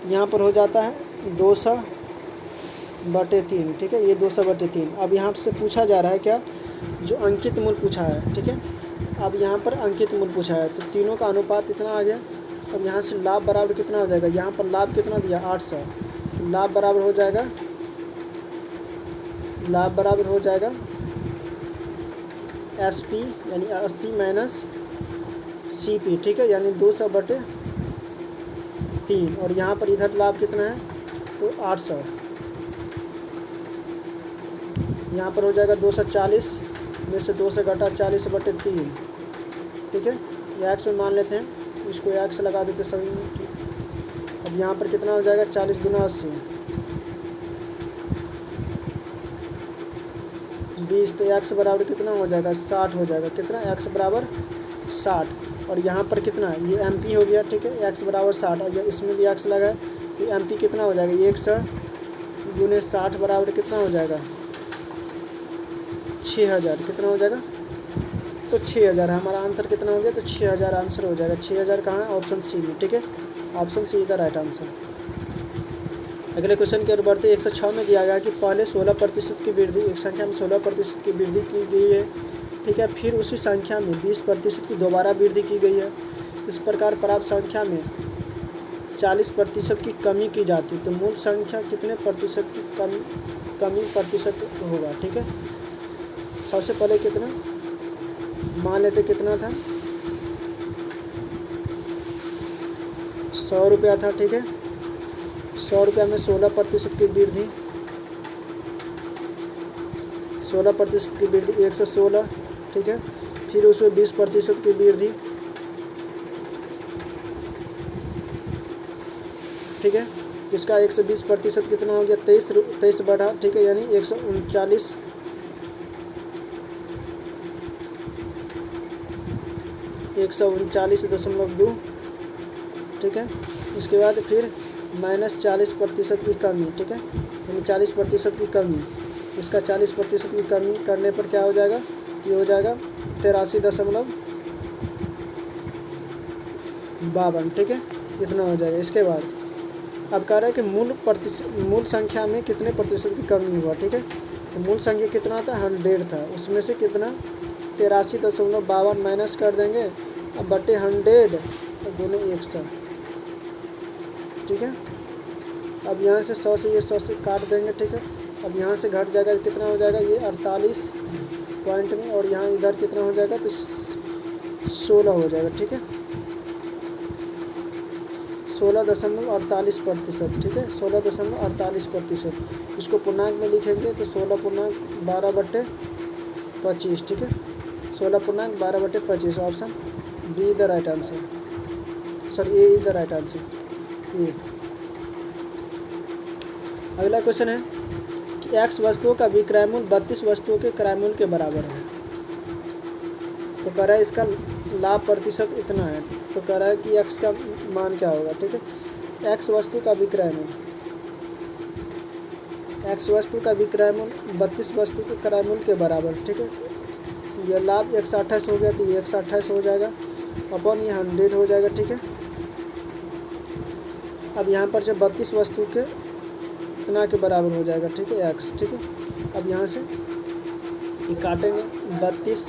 Speaker 1: यहाँ पर हो जाता है 200/3, ठीक है, ये 200/3। अब यहाँ से पूछा जा रहा है क्या, जो अंकित मूल्य पूछा है, ठीक है, अब यहाँ पर अंकित मूल्य पूछा है, तो तीनों का अनुपात इतना आ गया। अब यहाँ से लाभ बराबर कितना हो जाएगा, यहाँ पर लाभ कितना दिया 800, लाभ बराबर हो जाएगा, लाभ बराबर हो जाएगा एसपी यानी 80 माइनस सीपी, ठीक है, यानी 200/3, और यहाँ पर इधर लाभ कितना है, तो 800, यहाँ पर हो जाएगा 240 में से 200 घटा 40/3, ठीक है, ये एक्स में मान लेते हैं, इसको एक्स लगा देते सभी। अब यहाँ पर कितना हो जाएगा, 40 दूना 80, 20, तो एक्स बराबर कितना हो जाएगा, 60 हो जाएगा, कितना, एक्स बराबर 60, और यहाँ पर कितना, ये एम पी हो गया, ठीक है, एक्स बराबर 60, और इसमें भी एक्स लगा है, तो एम पी कितना हो जाएगा, 100 गुने 60 बराबर कितना हो जाएगा, 6000, कितना हो जाएगा, तो 6000, हमारा आंसर कितना हो गया, तो 6000 आंसर हो जाएगा। 6000 कहाँ है, ऑप्शन सी में, ठीक है, ऑप्शन सी इधर राइट आंसर। अगले क्वेश्चन की ओर बढ़ते 106 में दिया गया कि पहले 16% की वृद्धि, एक संख्या में 16% की वृद्धि की गई है, ठीक है, फिर उसी संख्या में 20% की दोबारा वृद्धि की गई है। इस प्रकार प्राप्त संख्या में 40% की कमी की जाती है, तो मूल संख्या कितने प्रतिशत की कमी प्रतिशत होगा, ठीक है। सबसे पहले कितना मान लेते, कितना था, 100 रुपया था, ठीक है, 100 रुपया में 16% की वृद्धि, 16% की वृद्धि 116, ठीक है, फिर उसमें 20% की वृद्धि, ठीक है, इसका 120% कितना हो गया, 23 बढ़ा, ठीक है, यानी 139, 139.2, ठीक है, इसके बाद फिर -40% की कमी, ठीक है, यानी 40% की कमी, इसका 40% की कमी करने पर क्या हो जाएगा, ये हो जाएगा 83.52, ठीक है, इतना हो जाएगा। इसके बाद अब कह रहा है कि मूल संख्या में कितने प्रतिशत की कमी हुआ, ठीक है, तो मूल संख्या कितना था, 100 था, उसमें से कितना 83.52 माइनस कर देंगे, अब बटे 100 गुने 100, ठीक है, अब यहाँ से 100 से ये 100 से काट देंगे, ठीक है, अब यहाँ से घट जाएगा, कितना हो जाएगा, ये 48 पॉइंट में, और यहाँ इधर कितना हो जाएगा, तो 16 हो जाएगा, ठीक है, 16.48%, ठीक है, 16.48%, इसको पूर्णांक में लिखेंगे तो 16.12/25, ठीक है, 16.12/25, option B the right answer, sorry A is the right answer, ये। अगला क्वेश्चन है कि एक्स वस्तुओं का विक्रय मूल्य 32 वस्तुओं के क्रय मूल्य के बराबर है, तो कह रहा है इसका लाभ प्रतिशत इतना है, तो कह रहा है कि एक्स का मान क्या होगा, ठीक है, एक्स वस्तु का विक्रय मूल्य, एक्स वस्तु का विक्रय मूल्य 32 वस्तु के क्रय मूल्य के बराबर, ठीक है, यह लाभ 128 हो गया, तो ये 128 हो जाएगा, अपॉन ये 100 हो जाएगा, ठीक है। अब यहाँ पर जो 32 वस्तु के इतना के बराबर हो जाएगा, ठीक है, एक्स, ठीक है, अब यहाँ से ये काटेंगे 32,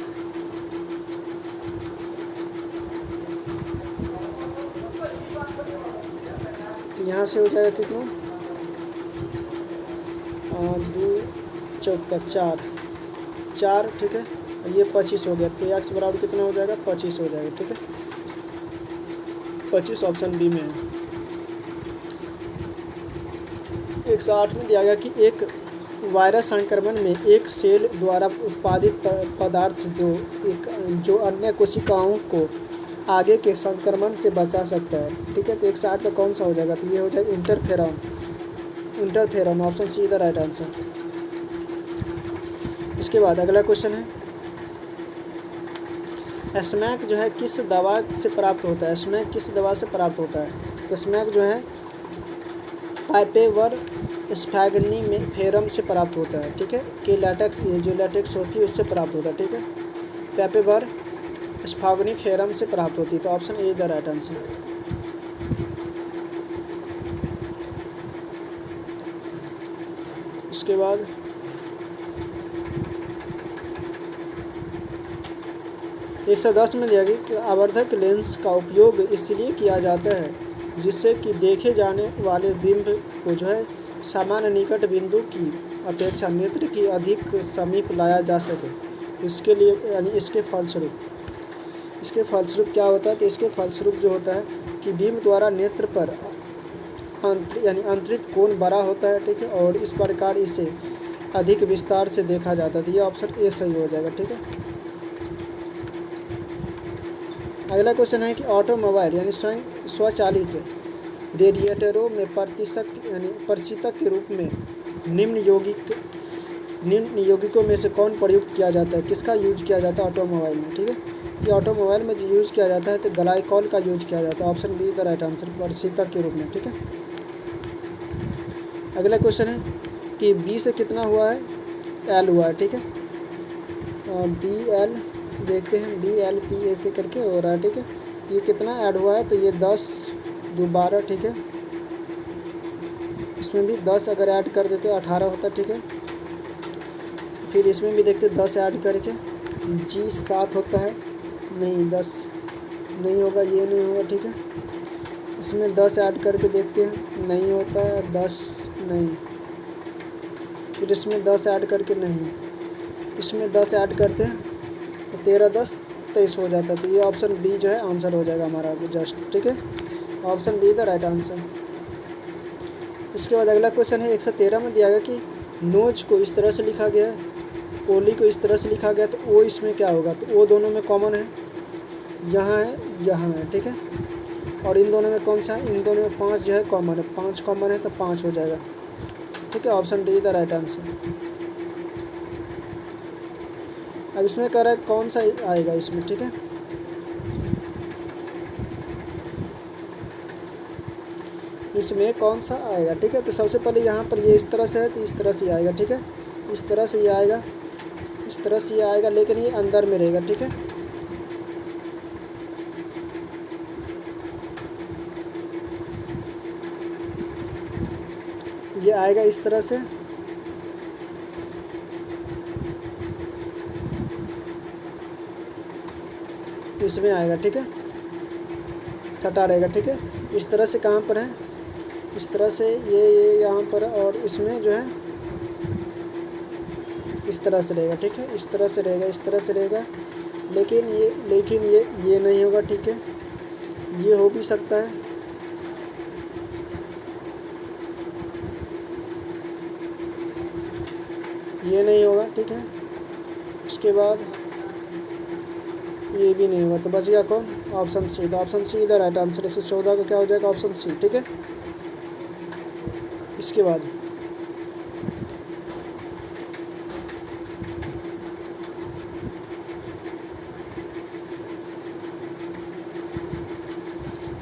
Speaker 1: यहाँ से हो जाएगा कितना, 2 चौका 4, 4 ठीक है, ये 25 हो गया। तो x बराबर कितना हो जाएगा, 25 हो जाएगा। ठीक है, 25 ऑप्शन बी में है। 108 में दिया गया कि एक वायरस संक्रमण में एक सेल द्वारा उत्पादित पदार्थ जो अन्य कोशिकाओं को आगे के संक्रमण से बचा सकता है। ठीक है, तो 108 का कौन सा हो जाएगा, तो ये हो जाएगा interferon, option C is the right answer. इसके बाद अगला क्वेश्चन है, स्मैक जो है किस दवा से प्राप्त होता है, स्मैक किस दवा से प्राप्त होता है, तो स्मैक जो है पाइपेवर स्फैगनी में फेरम से प्राप्त होता है। ठीक है, कि लैटेक्स, ये जो लैटेक्स होती है उससे प्राप्त होता है। ठीक है, पाइपेवर स्फैगनी फेरम से प्राप्त होती है, तो option A the right answer. इसके बाद 110 में दिया गया कि आवर्धक लेंस का उपयोग इसलिए किया जाता है जिससे कि देखे जाने वाले बिंब को जो है सामान्य निकट बिंदु की अपेक्षा नेत्र की अधिक समीप लाया जा सके। इसके लिए यानी इसके फलस्वरूप क्या होता है, तो इसके फलस्वरूप जो होता है कि बिंब द्वारा नेत्र पर यानी अंतरित कोण बड़ा होता है। ठीक है, और इस प्रकार इसे अधिक विस्तार से देखा जाता है। तो ये ऑप्शन ए सही हो जाएगा। ठीक है, अगला क्वेश्चन है कि ऑटोमोबाइल यानी स्वचालित रेडिएटरों में प्रशीतक के रूप में निम्न यौगिकों में से कौन प्रयुक्त किया जाता है, किसका यूज किया जाता है ऑटोमोबाइल में। ठीक है, कि ऑटोमोबाइल में जो यूज़ किया जाता है तो ग्लाइकॉल का यूज किया जाता है, option B the right answer, प्रशीतक के रूप में। ठीक है, अगला क्वेश्चन है कि बी से कितना हुआ है, एल हुआ है। ठीक है, बी एल देखते हैं, बी एल पी ऐसे करके हो रहा है। ठीक है, ये कितना ऐड हुआ है, तो ये 10 2 12। ठीक है, इसमें भी 10 अगर ऐड कर देते 18 होता। ठीक है, फिर इसमें भी देखते 10 ऐड करके जी 7 होता है, नहीं 10 नहीं होगा, ये नहीं होगा। ठीक है, इसमें 10 ऐड करके देखते हैं, नहीं होता है, 10 नहीं, फिर इसमें 10 ऐड करके नहीं, इसमें 10 ऐड करते हैं तो 13 10 23 हो जाता है। तो ये ऑप्शन बी जो है आंसर हो जाएगा हमारा जस्ट। ठीक है, option B the right answer. इसके बाद अगला क्वेश्चन है 113 में दिया गया कि नोज को इस तरह से लिखा गया है, ओली को इस तरह से लिखा गया, तो ओ इसमें क्या होगा, तो ओ दोनों में कॉमन है, यहाँ है यहाँ है। ठीक है, और इन दोनों में कौन सा है, इन दोनों में 5 जो है कॉमन है, 5 कॉमन है तो 5 हो जाएगा। ठीक है, option D the right answer. अब इसमें कह रहा है कौन सा आएगा इसमें। ठीक है, इसमें कौन सा आएगा। ठीक है, तो सबसे पहले यहाँ पर ये इस तरह से है तो इस तरह से आएगा। ठीक है, इस तरह से ये आएगा, इस तरह से ये आएगा, लेकिन ये अंदर में रहेगा। ठीक है, ये आएगा इस तरह से, इसमें आएगा। ठीक है, सटा रहेगा। ठीक है, इस तरह से कहाँ पर है, इस तरह से ये यहाँ पर, और इसमें जो है इस तरह से रहेगा। ठीक है, इस तरह से रहेगा, इस तरह से रहेगा, लेकिन ये नहीं होगा। ठीक है, ये हो भी सकता है, ये नहीं होगा। ठीक है, उसके बाद ये भी नहीं होगा, तो बच गया कौन, ऑप्शन सी। तो ऑप्शन सी इधर राइट आंसर। 114 का क्या हो जाएगा, ऑप्शन सी। ठीक है, इसके बाद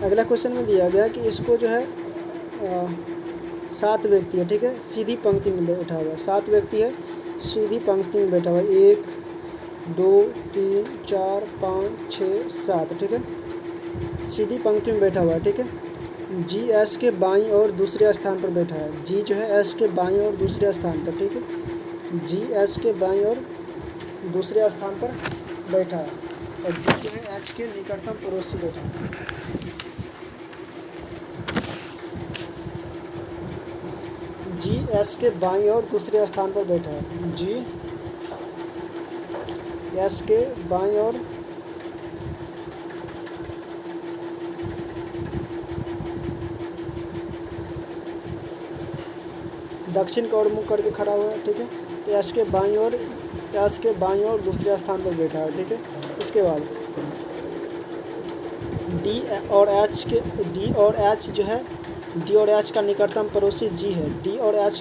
Speaker 1: अगला क्वेश्चन में दिया गया कि इसको जो है 7 व्यक्ति है। ठीक है, सीधी पंक्ति में बैठा हुआ है, 7 व्यक्ति है, सीधी पंक्ति में बैठा हुआ है, 1 2 3 4 5 6 7। ठीक है, सीधी पंक्ति में बैठा हुआ है। ठीक है, जी एस के बाईं और दूसरे स्थान पर बैठा है, जी जो है एस के बाईं और दूसरे स्थान पर। ठीक है, जी एस के बाईं और दूसरे स्थान पर बैठा है, और डी जो है एच के निकटतम पड़ोसी बैठा है। जी एस के बाईं ओर दूसरे स्थान पर बैठा है। जी एस के बाईं ओर दक्षिण की ओर मुख करके खड़ा हुआ है, ठीक है। तो एस के बाईं ओर दूसरे स्थान पर बैठा है, ठीक है। इसके बाद डी और एच जो है, डी और एच का निकटतम पड़ोसी जी है। डी और एच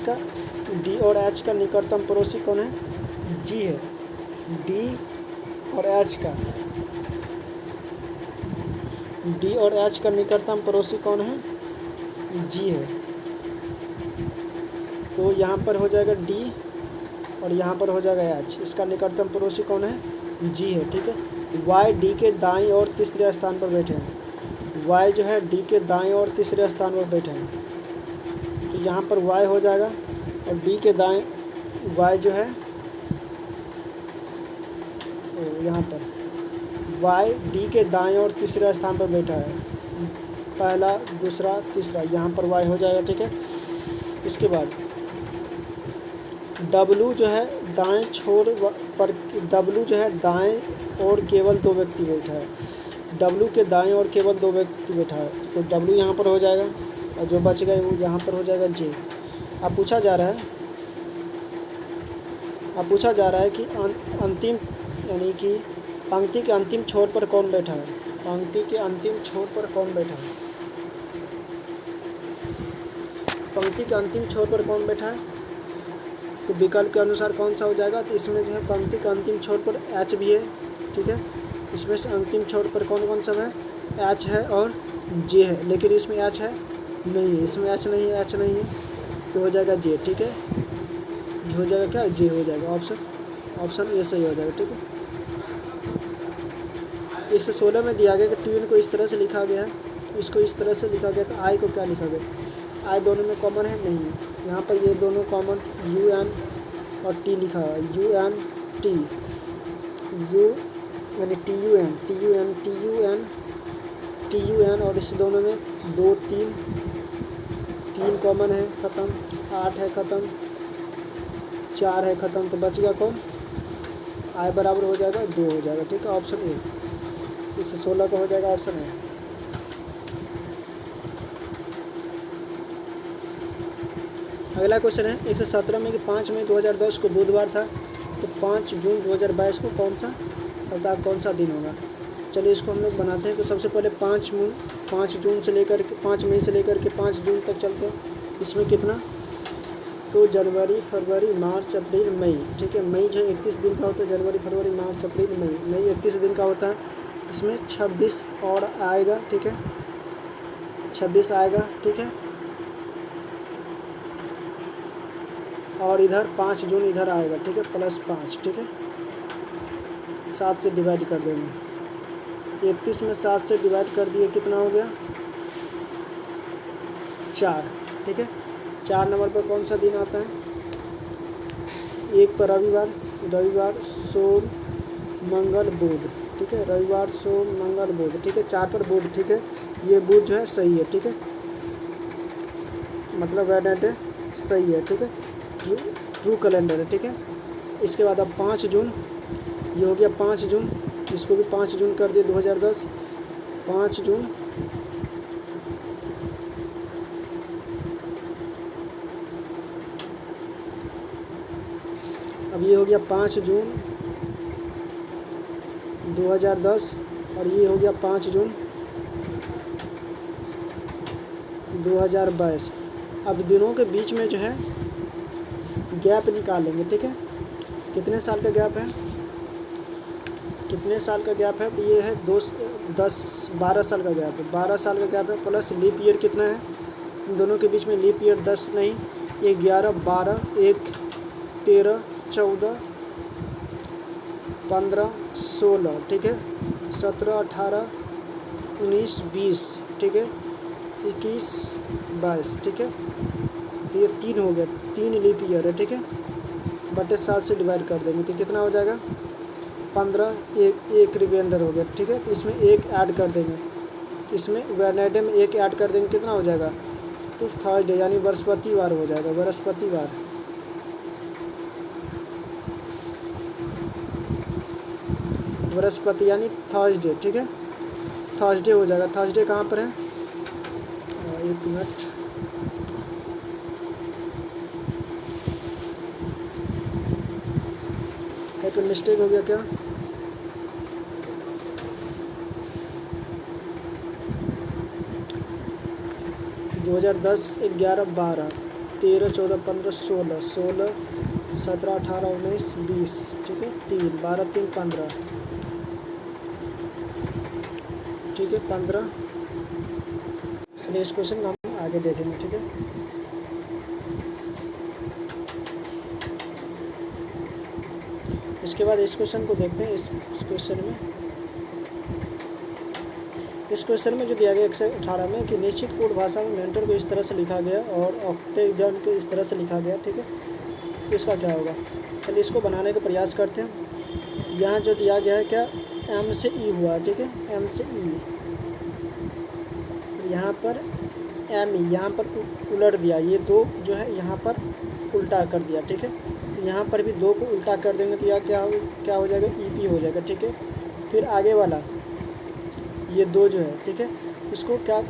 Speaker 1: का निकटतम पड़ोसी कौन है? जी है। डी और एच का निकटतम पड़ोसी कौन है? जी है। तो यहाँ पर हो जाएगा डी और यहाँ पर हो जाएगा एच। इसका निकटतम पड़ोसी कौन है? जी है, ठीक है। वाई डी के दाईं और तीसरे स्थान पर बैठे हैं। वाई जो है डी के दाईं और तीसरे स्थान पर बैठे हैं, तो यहाँ पर वाई हो जाएगा और डी के दाएं वाई जो है यहाँ पर वाई डी के दाएं और तीसरे स्थान पर बैठा है। पहला, दूसरा, तीसरा, यहाँ पर वाई हो जाएगा, ठीक है। इसके बाद डब्लू जो है दाएं छोर पर, डब्लू जो है दाएं और केवल 2 व्यक्ति बैठा है। डब्लू के दाएं और केवल 2 व्यक्ति बैठा है, तो डब्लू यहाँ पर हो जाएगा और जो बच गए वो यहाँ पर हो जाएगा जे। अब पूछा जा रहा है कि अंतिम यानी कि पंक्ति के अंतिम छोर पर कौन बैठा है? पंक्ति के अंतिम छोर पर कौन बैठा है? पंक्ति के अंतिम छोर पर कौन बैठा है? तो विकल्प के अनुसार कौन सा हो जाएगा? तो इसमें जो है पंक्ति के अंतिम छोर पर एच भी है, ठीक है। इसमें से अंतिम छोर पर कौन कौन सब है? एच है और जे है, लेकिन इसमें एच है नहीं है, इसमें एच नहीं है, एच नहीं है, तो हो जाएगा जे, ठीक है। हो जाएगा क्या? जे हो जाएगा। ऑप्शन ए सही हो जाएगा, ठीक है। 116 में दिया गया कि ट्यून को इस तरह से लिखा गया है, इसको इस तरह से लिखा गया, तो आई को क्या लिखा गया? आई दोनों में कॉमन है? नहीं है। यहाँ पर ये दोनों कॉमन यू एन और टी लिखा हुआ है, यू एन टी, यू यानी टी यू एन और इस दोनों में 2 3 कॉमन है, ख़त्म। 8 है ख़त्म, 4 है ख़त्म, तो बच गया कौन? आई बराबर हो जाएगा 2 हो जाएगा, ठीक है। ऑप्शन ए 116 का हो जाएगा ऑप्शन ए। अगला क्वेश्चन है 117 में कि 5 मई 2010 को बुधवार था, तो 5 जून 2022 को कौन सा सप्ताह, कौन सा दिन होगा? चलिए इसको हम लोग बनाते हैं। तो सबसे पहले 5 जून से लेकर के 5 मई से लेकर के 5 जून तक चलते हैं। इसमें कितना? तो जनवरी, फरवरी, मार्च, अप्रैल, मई, ठीक है। मई जो है 31 दिन का होता है, जनवरी, फरवरी, मार्च, अप्रैल, मई 31 दिन का होता है। इसमें 26 और आएगा, ठीक है, 26 आएगा, ठीक है। और इधर 5 जून इधर आएगा, ठीक है, +5, ठीक है। 7 से डिवाइड कर देंगे। 31 में 7 से डिवाइड कर दिए, कितना हो गया? 4, ठीक है। 4 नंबर पर कौन सा दिन आता है? 1 पर रविवार, सोम, मंगल, बुध, ठीक है। रविवार, सोम, मंगल, बुध, ठीक है। 4 पर बुध, ठीक है। ये बुध जो है सही है, ठीक है, मतलब वेडनेसडे सही है, ठीक है, ट्रू कैलेंडर है, ठीक है। इसके बाद अब 5 जून, ये हो गया 5 जून, इसको भी 5 जून कर दिए 2010, 5 जून, अब ये हो गया 5 जून 2010 और ये हो गया 5 जून 2022। अब दिनों के बीच में जो है गैप निकालेंगे, ठीक है। कितने साल का गैप है? तो ये है 12 साल का गैप है, 12 साल का गैप है, प्लस लीप ईयर कितना है? इन दोनों के बीच में लीप ईयर 10 नहीं, ये 11, 12, 1, 13, 14, 15, 16, ठीक है, 17, 18, 19, 20, ठीक है, 21, 22, ठीक है। तो ये 3 हो गया, 3 लीप ईयर है, ठीक है। बटे 7 से डिवाइड कर देंगे, तो कितना हो जाएगा? 15, एक रिमाइंडर हो गया, ठीक है। तो इसमें 1 ऐड कर देंगे, इसमें वेडनेसडे में 1 ऐड कर देंगे, कितना हो जाएगा? तो थर्सडे यानी बृहस्पतिवार हो जाएगा, बृहस्पतिवार। बृहस्पति यानी थर्सडे, ठीक है, थर्सडे हो जाएगा। थर्सडे कहाँ पर है, एक मिनट, क्या तो मिस्टेक हो गया क्या? 2010, 11, 12, 13, 14, 15, 16, 17, 18, 19, 20, ठीक है, 3, 12, 3, 15, ठीक है, 15। चलिए इस क्वेश्चन को हम आगे देखेंगे, ठीक है। इसके बाद इस क्वेश्चन को देखते हैं। इस क्वेश्चन में जो दिया गया 118 में कि निश्चित कोड भाषा में मेंटर को इस तरह से लिखा गया और ऑक्टेजन को इस तरह से लिखा गया, ठीक है, तो इसका क्या होगा। चलिए इसको बनाने का प्रयास करते हैं। यहाँ जो दिया गया है क्या, एम से ई हुआ, ठीक है, एम से ई, यहाँ पर एम ई, यहाँ पर उलट दिया, ये दो जो है यहाँ पर उल्टा कर दिया, ठीक है, तो यहाँ पर भी दो को उल्टा कर देंगे तो यह क्या हो जाएगा, ई पी हो जाएगा, ठीक है। फिर आगे वाला ये दो जो है, ठीक है, इसको क्या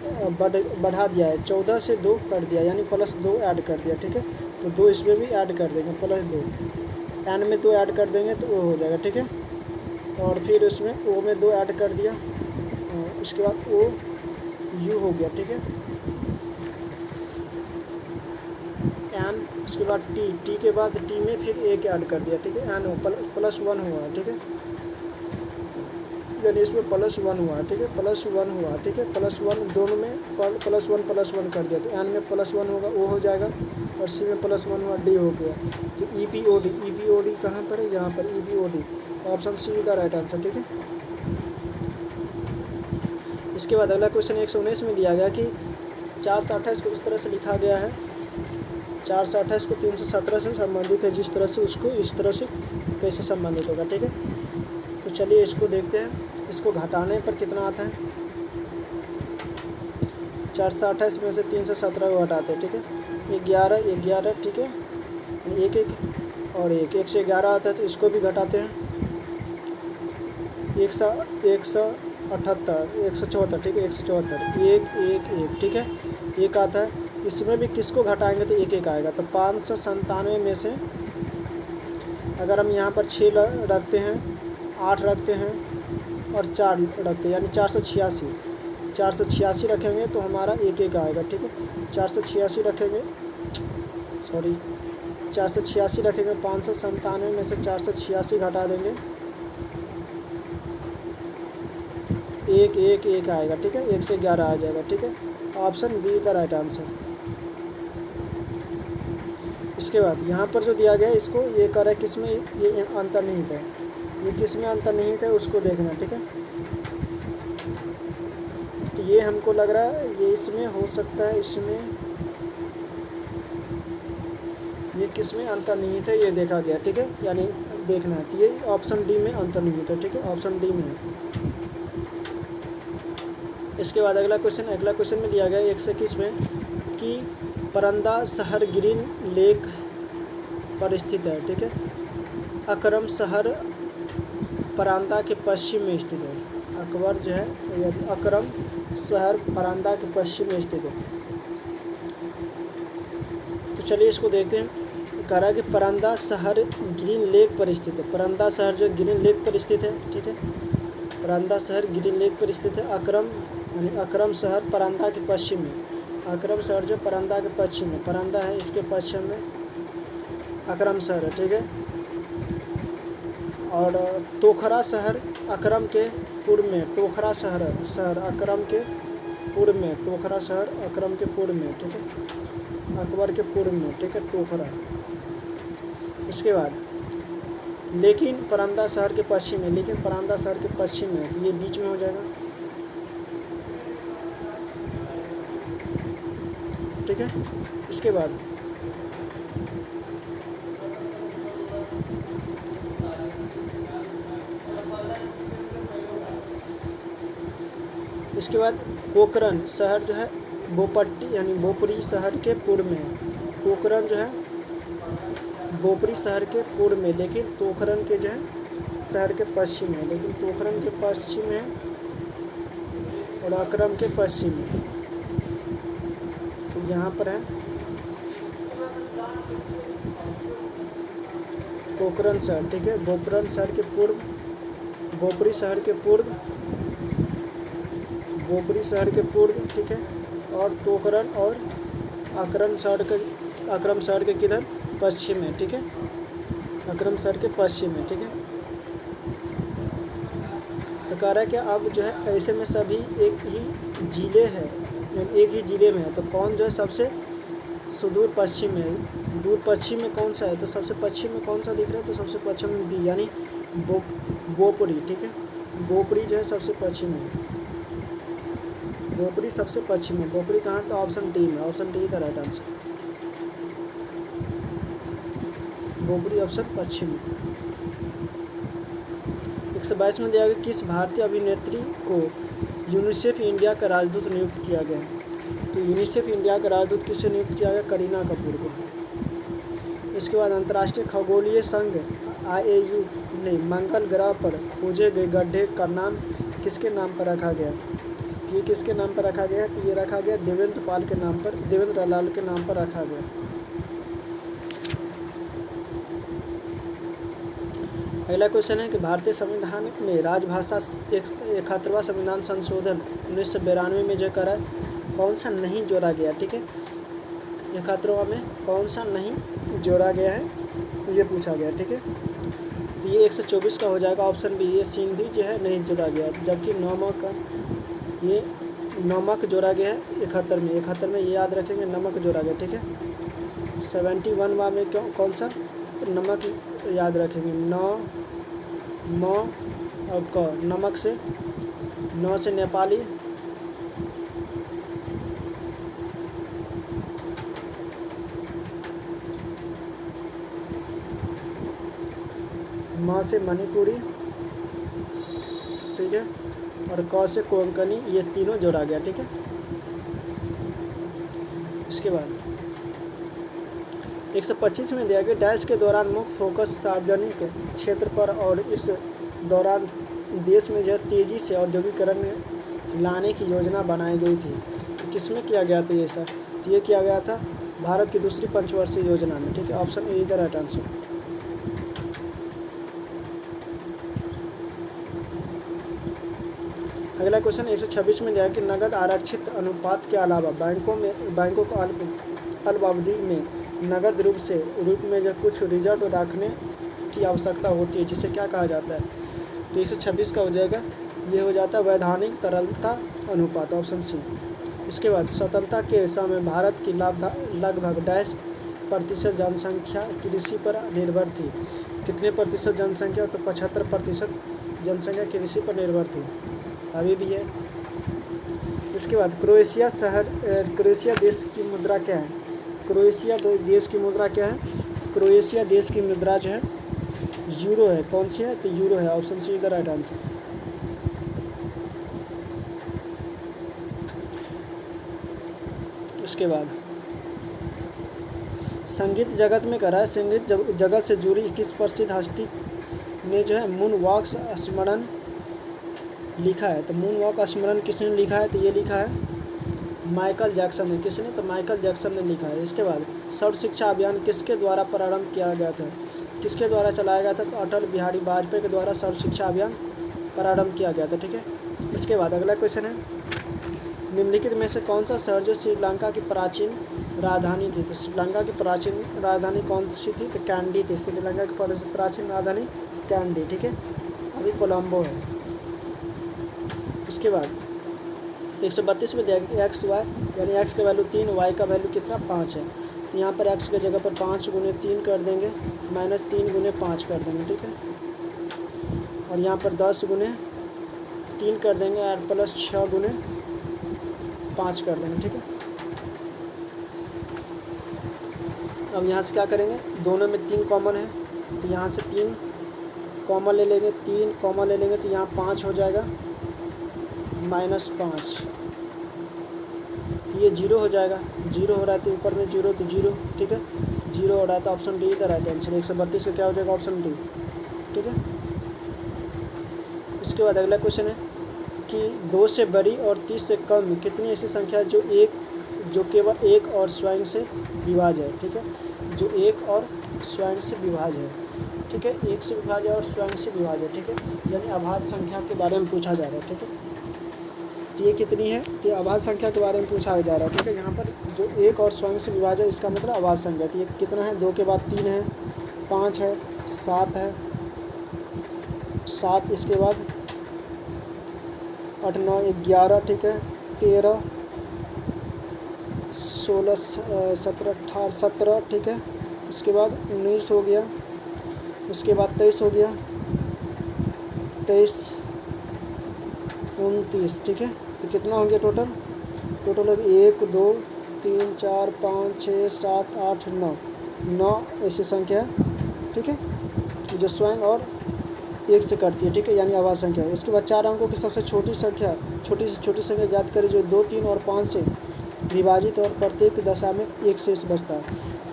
Speaker 1: बढ़ा दिया है, 14 से 2 कर दिया, यानी +2 ऐड कर दिया, ठीक है, तो 2 इसमें भी ऐड कर देंगे, +2, एन में 2 ऐड कर देंगे तो वो हो जाएगा, ठीक है। और फिर उसमें ओ में 2 ऐड कर दिया, उसके बाद ओ यू हो गया, ठीक है, एन, उसके बाद टी के बाद टी में फिर एक ऐड कर दिया, ठीक है, एन ओ +1 हुआ, ठीक है, यानी इसमें +1 हुआ, ठीक है, +1 हुआ, ठीक है, +1 दोनों में +1 कर दिया, तो एन में +1 होगा, ओ हो जाएगा, और सी में +1 हुआ, डी हो गया। तो ई पी ओ डी कहाँ पर है, यहाँ पर E P O D, option C the right answer, ठीक है। इसके बाद अगला क्वेश्चन 119 में दिया गया कि 428 को इस तरह से लिखा गया है, 428 को 317 से संबंधित है, जिस तरह से उसको इस तरह से कैसे संबंधित होगा, ठीक है। तो चलिए इसको देखते हैं, इसको घटाने पर कितना आता है, 428 में से 317 को घटाते हैं, ठीक है, 11, ठीक है, एक और एक से 11 आता है, तो इसको भी घटाते हैं, 178, 174, ठीक है, 174, एक, ठीक है, एक आता है, इसमें भी किसको घटाएंगे तो एक आएगा, तो 597 में से अगर हम यहाँ पर 6 रखते हैं, 8 रखते हैं और 4 रखते हैं, यानी 486 रखेंगे तो हमारा एक आएगा, ठीक है, 486 रखेंगे, 597 में से 486 घटा देंगे, एक आएगा, ठीक है, 1 से 11 आ जाएगा, ठीक है, option B the right answer. इसके बाद यहाँ पर जो दिया गया है, इसको ये कर रहा है किसमें ये अंतर्निहित है, ये किसमें अंतर्निहित है उसको देखना, ठीक है। तो ये हमको लग रहा है ये इसमें हो सकता है, इसमें ये किसमें अंतर्निहित है ये देखा गया, ठीक है, यानी देखना है, तो ये ऑप्शन डी में अंतर्निहित है, ठीक है, ऑप्शन डी में है। इसके बाद अगला क्वेश्चन में दिया गया 121 में कि परंदा शहर ग्रीन लेक पर स्थित है, ठीक है, अकरम शहर परंदा के पश्चिम में स्थित है, अकबर जो है अकरम शहर परंदा के पश्चिम में स्थित है। तो चलिए इसको देखते हैं, कह रहा है कि परंदा शहर ग्रीन लेक पर स्थित है, परंदा शहर जो ग्रीन लेक पर स्थित है, ठीक है, परंदा शहर ग्रीन लेक पर स्थित है, अकरम शहर परंदा के पश्चिम में, अकरम शहर जो परंदा के पश्चिम में, परंदा है इसके पश्चिम में अकरम शहर है, ठीक है, और तोखरा शहर अकरम के पूर्व में, टोखरा शहर अकरम के पूर्व में, टोखरा शहर अकरम के पूर्व में, ठीक है, अकबर के पूर्व में, ठीक है, टोखरा। इसके बाद लेकिन परंदा शहर के पश्चिम में, लेकिन परंदा शहर के पश्चिम में, ये बीच में हो जाएगा, ठीक है। इसके बाद पोखरण शहर जो है बोपट्टी यानी बोपरी शहर के पूर्व में है। पोखरण जो है बोपरी शहर के पूर्व में, लेकिन पोखरण के जो है शहर के पश्चिम में, लेकिन पोखरण के पश्चिम है और अकरम के पश्चिम में। तो यहाँ पर है पोखरण शहर, ठीक है। पोखरण शहर के पूर्व, बोपरी शहर के पूर्व, बोपरी शहर के पूर्व, ठीक है। और पोखरण और अकरम शहर के किधर, पश्चिम में, ठीक है। अकरम शहर के पश्चिम में, ठीक है। तो कह रहा है कि अब जो है ऐसे में सभी एक ही जिले हैं, एक ही जिले में है, तो कौन जो है सबसे सुदूर पश्चिम में है। दूर पश्चिम में कौन सा है, तो सबसे पश्चिम में कौन सा दिख रहा है, तो सबसे पश्चिम में बी यानी बोपरी, ठीक है। बोपरी जो है सबसे पश्चिम में, बोपरी सबसे पश्चिम में। बोपरी कहाँ, तो ऑप्शन डी में, ऑप्शन डी का राइट आंसर। बोपरी ऑप्शन पश्चिम में। 122 में दिया गया किस भारतीय अभिनेत्री को यूनिसेफ इंडिया का राजदूत नियुक्त किया गया है। तो यूनिसेफ इंडिया का राजदूत किससे नियुक्त किया गया, करीना कपूर को। इसके बाद अंतर्राष्ट्रीय खगोलीय संघ IAU ने मंगल ग्रह पर खोजे गए गड्ढे का नाम किसके नाम पर रखा गया। ये किसके नाम पर रखा गया, तो ये रखा गया देवेंद्र पाल के नाम पर, देवेंद्र लाल के नाम पर रखा गया। अगला क्वेश्चन है कि भारतीय संविधान में राजभाषा 71वां संविधान संशोधन 1992 में जो करा कौन सा नहीं जोड़ा गया, ठीक है। 71वां में कौन सा नहीं जोड़ा गया है, ये पूछा गया, ठीक है। तो ये 124 का हो जाएगा, ऑप्शन बी। ये सिंधी जो है नहीं जोड़ा गया, जबकि नमक जोड़ा गया है 71 में, ये याद रखेंगे, नमक जोड़ा गया, ठीक है। 71वां में कौन सा नमक याद रखेंगे, म और क, नमक से, न से नेपाली, म से मणिपुरी, ठीक है, और क से कोंकणी, ये तीनों जोड़ा गया, ठीक है। इसके बाद 125 में दिया गया डैश के दौरान मुख्य फोकस सार्वजनिक क्षेत्र पर और इस दौरान देश में जो तेज़ी से औद्योगिकरण लाने की योजना बनाई गई थी। तो किसमें किया गया था ये सर, तो ये किया गया था भारत की दूसरी पंचवर्षीय योजना में, ठीक है। Option A the right answer. अगला क्वेश्चन 126 में दिया कि नगद आरक्षित अनुपात के अलावा बैंकों को अल्पावधि में नगद रूप में जो कुछ रिजर्व रखने की आवश्यकता होती है, जिसे क्या कहा जाता है। तो 126 का हो जाएगा, ये हो जाता है वैधानिक तरलता अनुपात, ऑप्शन सी। इसके बाद स्वतंत्रता के समय भारत की लगभग 10% जनसंख्या कृषि पर निर्भर थी। कितने प्रतिशत जनसंख्या, तो 75% जनसंख्या कृषि पर निर्भर थी, अभी भी है। इसके बाद क्रोएशिया देश की मुद्रा क्या है। क्रोएशिया देश की मुद्रा क्या है, क्रोएशिया देश की मुद्रा जो है यूरो है। कौन सी है, तो यूरो है, ऑप्शन सी का राइट आंसर। इसके बाद संगीत जगत में करा है, संगीत जगत से जुड़ी किस प्रसिद्ध हस्ती ने जो है मून वॉक स्मरण लिखा है। तो मून वॉक स्मरण किसने लिखा है, तो ये लिखा है माइकल जैक्सन ने। किसने, तो माइकल जैक्सन ने लिखा है। इसके बाद सर्व शिक्षा अभियान किसके द्वारा प्रारंभ किया गया था, किसके द्वारा चलाया गया था, तो अटल बिहारी वाजपेयी के द्वारा सर्व शिक्षा अभियान प्रारंभ किया गया था, ठीक है। इसके बाद अगला क्वेश्चन है निम्नलिखित में से कौन सा शहर जो श्रीलंका की प्राचीन राजधानी थी। तो श्रीलंका की प्राचीन राजधानी कौन सी थी, तो कैंडी थी। श्रीलंका की प्राचीन राजधानी कैंडी, ठीक है, अभी कोलंबो है। इसके बाद 132 में दिया एक्स वाई यानी एक्स का वैल्यू 3, वाई का वैल्यू कितना 5 है। तो यहाँ पर एक्स की जगह पर 5 गुने 3 कर देंगे, माइनस 3 गुने 5 कर देंगे, ठीक है। और यहाँ पर 10 गुने 3 कर देंगे और प्लस 6 गुने 5 कर देंगे, ठीक है। अब यहाँ से क्या करेंगे, दोनों में 3 कॉमन है, तो यहाँ से 3 कॉमन ले लेंगे, 3 कॉमन ले लेंगे, तो यहाँ 5 हो जाएगा, -5, ये जीरो हो जाएगा, जीरो हो रहा है तो ऊपर में जीरो तो जीरो, ठीक है, जीरो हो रहा है तो ऑप्शन डी इधर राइट आंसर। 132 का क्या हो जाएगा, ऑप्शन डी, ठीक है। इसके बाद अगला क्वेश्चन है कि 2 से बड़ी और 30 से कम कितनी ऐसी संख्या है जो केवल एक और स्वयं से विभाज्य है, ठीक है, जो एक और स्वयं से विभाज्य है, ठीक है, एक से विभाज्य और स्वयं से विभाज्य, ठीक है, यानी अभाज्य संख्या के बारे में पूछा जा रहा है, ठीक है। तो ये कितनी है, तो ये अभाज्य संख्या के बारे में पूछा जा रहा है, ठीक है। यहाँ पर जो एक और स्वयं से विभाज्य है इसका मतलब अभाज्य संख्या। तो ये कितना है, 2 के बाद 3 है, 5 है, 7 है, 7 इसके बाद 8 9 11, ठीक है, 13 16 17 18 17, ठीक है, उसके बाद 19 हो गया, उसके बाद 23 हो गया, 23 29, ठीक है। तो कितना हो गया टोटल, टोटल हो गया 1 2 3 4 5 6 7 8 9 ऐसी संख्या है, ठीक है, जो स्वयं और एक से कटती है, ठीक है, यानी अभाज्य संख्या है। इसके बाद 4 अंकों की सबसे छोटी संख्या, छोटी से छोटी संख्या ज्ञात करें जो 2 3 और 5 से विभाजित और प्रत्येक दशा में एक शेष बचता है,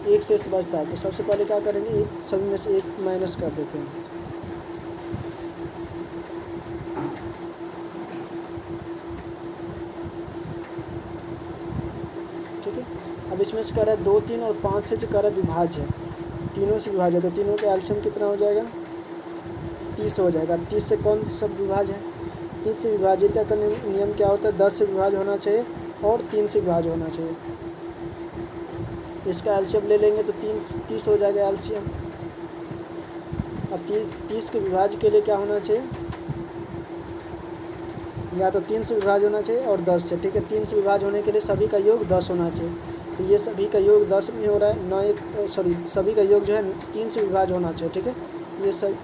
Speaker 1: एक शेष बचता है। तो सबसे पहले क्या करेंगे, सभी में से एक माइनस कर देते हैं, ठीक है। अब इसमें से कर रहा है 2 3 और 5 से जो कर रहा है विभाज्य है, तीनों से विभाज्य है, तो तीनों का एलसीएम कितना हो जाएगा, 30 हो जाएगा। 30 से कौन सब विभाज्य है, 3 से विभाज्यता का नियम क्या होता है, 10 से विभाज्य होना चाहिए और 3 से विभाज्य होना चाहिए। इसका एलसीएम ले लेंगे तो 30 हो जाएगा एलसीएम। अब 30 के विभाज्य के लिए क्या होना चाहिए, या तो 3 से विभाज्य होना चाहिए और 10 से, ठीक है। 3 से विभाज्य होने के लिए सभी का योग 10 होना चाहिए, तो ये सभी का योग 10 नहीं हो रहा है, सभी का योग जो है 3 से विभाज्य होना चाहिए, ठीक है। ये सब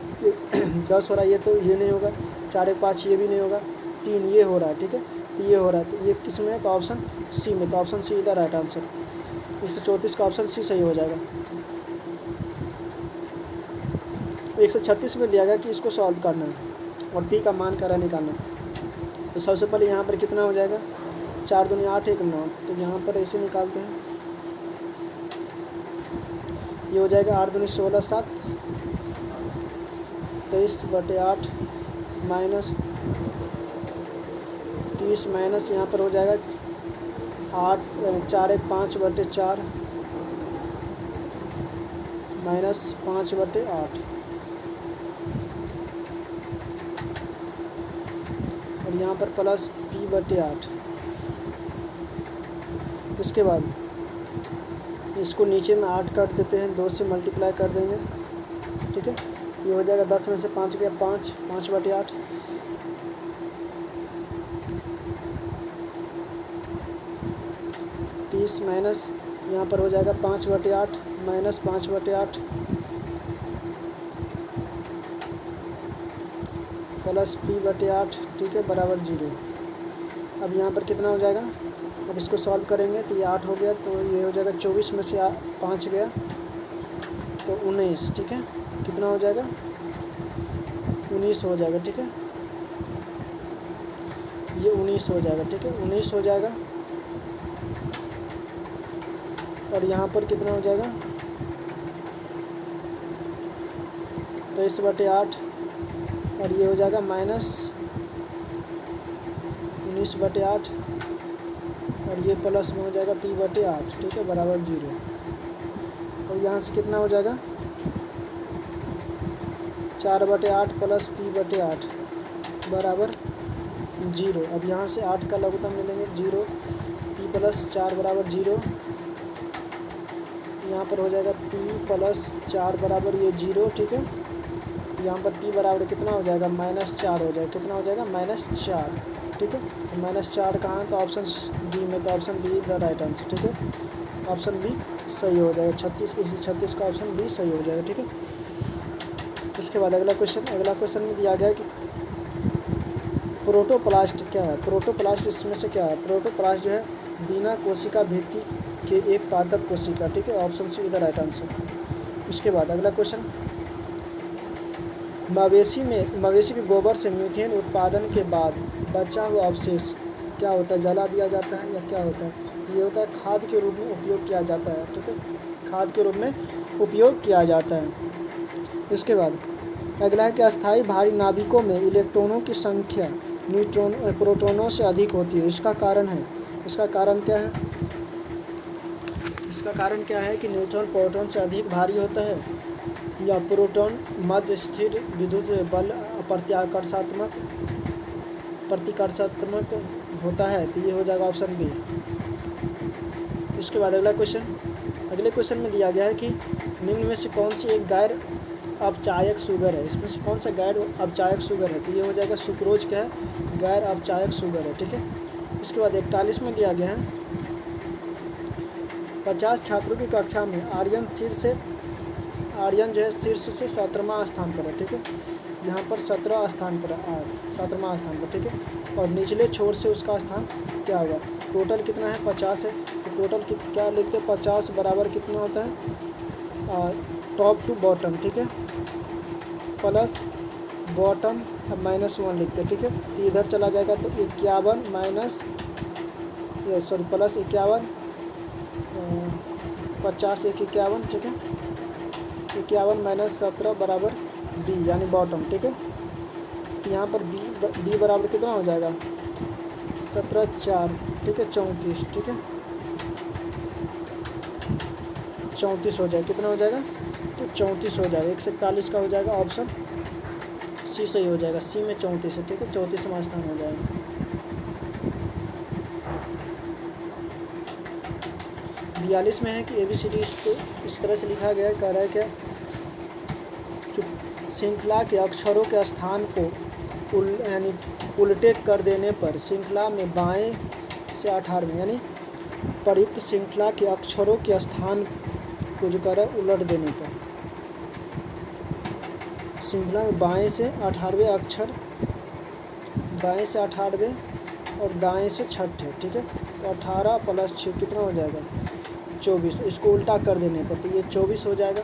Speaker 1: 10 हो रहा है, ये तो ये नहीं होगा, 4 1 5 ये भी नहीं होगा, 3 ये हो रहा है, ठीक है, तो ये हो रहा है, तो ये किस में है, तो ऑप्शन सी में, तो ऑप्शन सी इधर राइट आंसर। 134 का ऑप्शन सी सही हो जाएगा। 136 में दिया गया कि इसको सॉल्व करना है और पी का मान करा निकालना है। तो सबसे पहले यहाँ पर कितना हो जाएगा, 4 दूनी 8 1 9, तो यहाँ पर ऐसे निकालते हैं, ये हो जाएगा 8 दूनी 16 7 23/8 माइनस 30 माइनस यहाँ पर हो जाएगा 4 1 5/4 माइनस 5/8 और यहाँ पर प्लस p/8। इसके बाद इसको नीचे में 8 काट देते हैं, 2 से मल्टीप्लाई कर देंगे, ठीक है। ये हो जाएगा 10 में से 5 गया 5, 5/8 30 माइनस यहाँ पर हो जाएगा 5/8 माइनस 5/8 प्लस p/8, ठीक है, बराबर 0। अब यहाँ पर कितना हो जाएगा, अब इसको सॉल्व करेंगे तो ये 8 हो गया, तो ये हो जाएगा 24 में से 5 गया तो 19, ठीक है, कितना हो जाएगा 19 हो जाएगा, ठीक है, ये 19 हो जाएगा, ठीक है, 19 हो जाएगा। और यहाँ पर कितना हो जाएगा 23/8 और ये हो जाएगा माइनस 19/8 और ये प्लस में हो जाएगा p/8, ठीक है, बराबर 0। और यहाँ से कितना हो जाएगा 4/8 प्लस p/8 बराबर 0। अब यहाँ से 8 का लघुत्तम ले लेंगे 0, p प्लस 4 बराबर 0, यहाँ पर हो जाएगा p प्लस 4 बराबर ये 0, ठीक है। यहाँ पर p बराबर कितना हो जाएगा -4 हो जाएगा, कितना हो जाएगा -4, ठीक है। तो -4 कहाँ है, तो ऑप्शन डी में, तो option B the right answer, ठीक है, ऑप्शन बी सही हो जाएगा। 36 का ऑप्शन बी सही हो जाएगा, ठीक है। इसके बाद अगला क्वेश्चन में दिया गया कि प्रोटोप्लास्ट क्या है। प्रोटोप्लास्ट इसमें से क्या है, प्रोटोप्लास्ट जो है बिना कोशिका भित्ति के एक पादप कोशिका, ठीक है, ऑप्शन सी इधर राइट आंसर। उसके बाद अगला क्वेश्चन, मवेशी के गोबर से मीथेन उत्पादन के बाद बचा हुआ अवशेष क्या होता है, जला दिया जाता है या क्या होता है। ये होता है खाद के रूप में उपयोग किया जाता है, ठीक है, खाद के रूप में उपयोग किया जाता है। इसके बाद अगला है कि अस्थायी भारी नाभिकों में इलेक्ट्रॉनों की संख्या न्यूट्रॉन प्रोटॉनों से अधिक होती है। इसका कारण है, इसका कारण क्या है, इसका कारण क्या है कि न्यूट्रॉन प्रोटॉन से अधिक भारी होता है या प्रोटॉन मध्य स्थिर विद्युत बल प्रतिकर्षात्मक होता है, तो ये हो जाएगा ऑप्शन बी। इसके बाद अगला क्वेश्चन, अगले क्वेश्चन में दिया गया है कि निम्न में से कौन सी एक गैर अपचायक शुगर है, इसमें से कौन सा गैर अपचायक शुगर है, तो ये हो जाएगा सुक्रोज क्या है, गैर अपचायक शुगर है, ठीक है। इसके बाद 41 में दिया गया है 50 छात्रों की कक्षा में आर्यन जो है शीर्ष से 17वां स्थान पर है, ठीक है, यहाँ पर 17 स्थान पर है, 17वां स्थान पर, ठीक है, और निचले छोर से उसका स्थान क्या होगा, टोटल कितना है 50 है, तो टोटल क्या लिखते हैं 50 बराबर कितना होता है टॉप टू बॉटम, ठीक है, प्लस बॉटम -1 लिखते हैं, ठीक है, तो इधर चला जाएगा तो 51 माइनस प्लस 51 50 1 51, ठीक है, 51 माइनस 17 बराबर बी यानी बॉटम, ठीक है, तो यहाँ पर बी बराबर कितना हो जाएगा 17 4, ठीक है, 34, ठीक है, 34 हो जाएगा, कितना हो जाएगा तो 34 हो जाएगा, 141 का हो जाएगा ऑप्शन सी सही हो जाएगा, सी में 34 है, ठीक है, 34वां स्थान हो जाएगा। 42 में है कि ABCD इस तरह से लिखा गया है, कह रहा है क्या कि श्रृंखला के अक्षरों के स्थान को यानी उल्टे कर देने पर श्रृंखला में बाएं से 18वें यानी परिक्त श्रृंखला के अक्षरों के स्थान को जो कर उलट देने पर श्रृंखला में बाएं से 18वें अक्षर, बाएं से 18वें और दाएं से 6ठे, ठीक है, तो 18 + 6 कितना हो जाएगा 24, इसको उल्टा कर देने पर तो ये 24 हो जाएगा।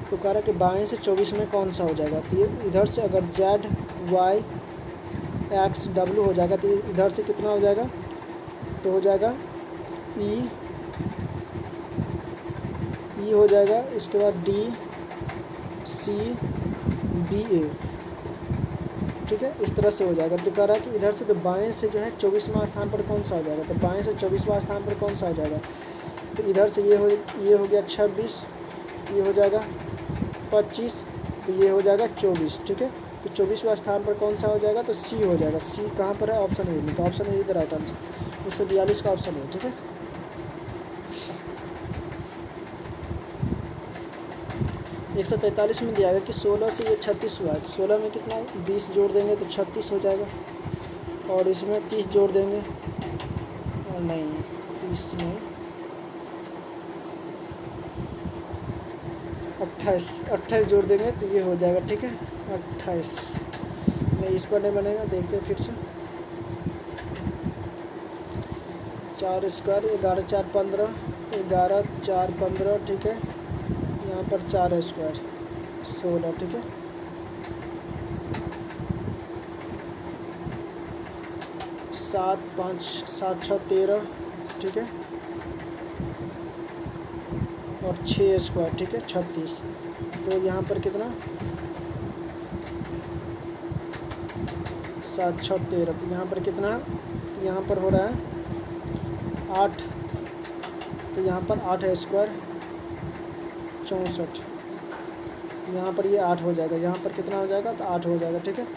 Speaker 1: तो कह रहा है कि बाएं से 24 में कौन सा हो जाएगा, तो ये इधर से अगर Z Y X W हो जाएगा तो इधर से कितना हो जाएगा, तो हो जाएगा E हो जाएगा, इसके बाद D C B A, ठीक है, इस तरह से हो जाएगा। तो कह रहा है कि इधर से तो बाएं से जो है 24वां स्थान पर कौन सा हो जाएगा, तो बाएं से 24वां स्थान पर कौन सा हो जाएगा, तो इधर से ये हो गया 26, ये हो जाएगा 25, तो ये हो जाएगा 24, ठीक है, तो 24वां स्थान पर कौन सा हो जाएगा, तो सी हो जाएगा। सी कहाँ पर है, ऑप्शन ए में, तो ऑप्शन ए इधर राइट आंसर 142 का ऑप्शन है, ठीक है। एक 143 में दिया गया कि 16 से ये 36 हुआ है, तो 16 में कितना 20 जोड़ देंगे तो 36 हो जाएगा, और इसमें 30 जोड़ देंगे और नहीं 30 नहीं 28 जोड़ देंगे तो ये हो जाएगा, ठीक है, 28 नहीं इस पर नहीं बनेगा, देखते हैं फिर से 4 स्क्वायर 11 4 15 11 4 15, ठीक है, यहाँ पर 4 स्क्वायर 16, ठीक है, 7 5 7 6 13, ठीक है, और 6 स्क्वायर, ठीक है, 36, तो यहाँ पर कितना 7 6 13, तो यहाँ पर कितना है, यहाँ पर हो रहा है 8, तो यहाँ पर 8 स्क्वायर 64, यहाँ पर ये 8 हो जाएगा, यहाँ पर कितना हो जाएगा तो 8 हो जाएगा, ठीक है,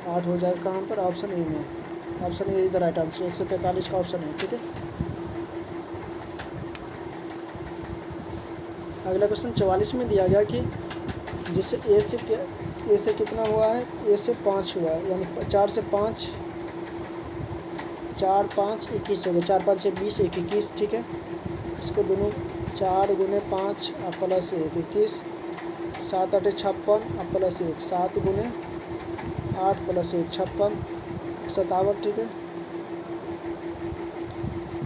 Speaker 1: 8 हो जाएगा कहाँ पर, ऑप्शन ए में, ऑप्शन ए इधर राइट आंसर 143 का ऑप्शन है, ठीक है। अगला क्वेश्चन 44 में दिया गया कि जिससे ए से कितना हुआ है, ए से 5 हुआ है, यानी 4 से 5 4 5 21 हो गया, 4 5 6 20 1 21, ठीक है, इसको दोनों 4 गुने 5 + 1 21, 7 8 56 + 1 7 गुने 8 + 1 56 57, ठीक है,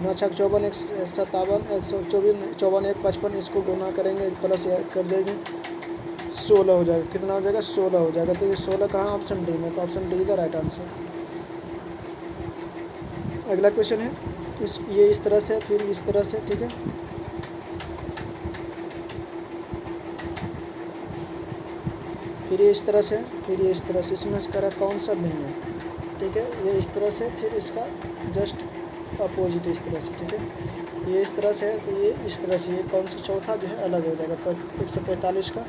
Speaker 1: 9 6 54 1 57 54 1 55, इसको गुना करेंगे प्लस कर देंगे 16 हो जाएगा, कितना हो जाएगा 16 हो जाएगा, तो ये 16 कहाँ ऑप्शन डी में, तो ऑप्शन डी का राइट आंसर। अगला क्वेश्चन है ये इस तरह से, फिर इस तरह से, ठीक है। फिर ये इस तरह से, फिर ये इस तरह से, इसमें इसका कौन सा नहीं है, ठीक है। ये इस तरह से, फिर इसका जस्ट अपोजिट इस तरह से, ठीक है। ये इस तरह से है, तो ये इस तरह से, ये कौन सा चौथा जो है अलग हो जाएगा। 145 का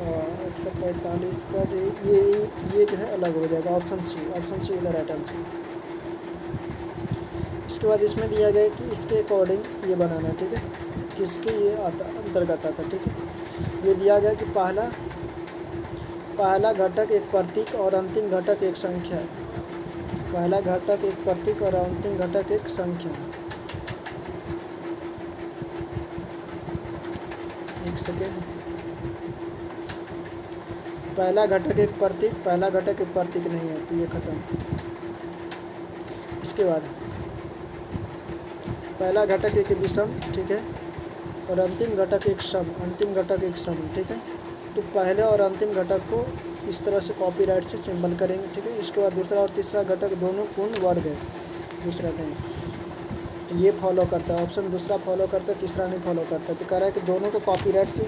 Speaker 1: 145 का जो ये जो है अलग हो जाएगा। ऑप्शन सी इधर राइट आंसर। इसके बाद इसमें दिया गया कि इसके अकॉर्डिंग ये बनाना है, ठीक है, किसके ये आता अंतर्गत आता, ठीक है। ये दिया गया कि पहला घटक एक प्रतीक और अंतिम घटक एक संख्या है। पहला घटक एक प्रतीक और अंतिम घटक एक संख्या है। एक सेकेंड। पहला घटक एक प्रतीक नहीं है, तो ये खत्म। इसके बाद पहला घटक एक विषम, ठीक है, और अंतिम घटक एक सम, ठीक है। तो पहले और अंतिम घटक को इस तरह से कॉपीराइट से सिंबल करेंगे, ठीक है। इसके बाद दूसरा और तीसरा घटक दोनों पूर्ण वर्ग है, दूसरा नहीं, तो ये फॉलो करता है। ऑप्शन दूसरा फॉलो करता है, तीसरा नहीं फॉलो करता। तो कह रहा है कि दोनों को कॉपीराइट से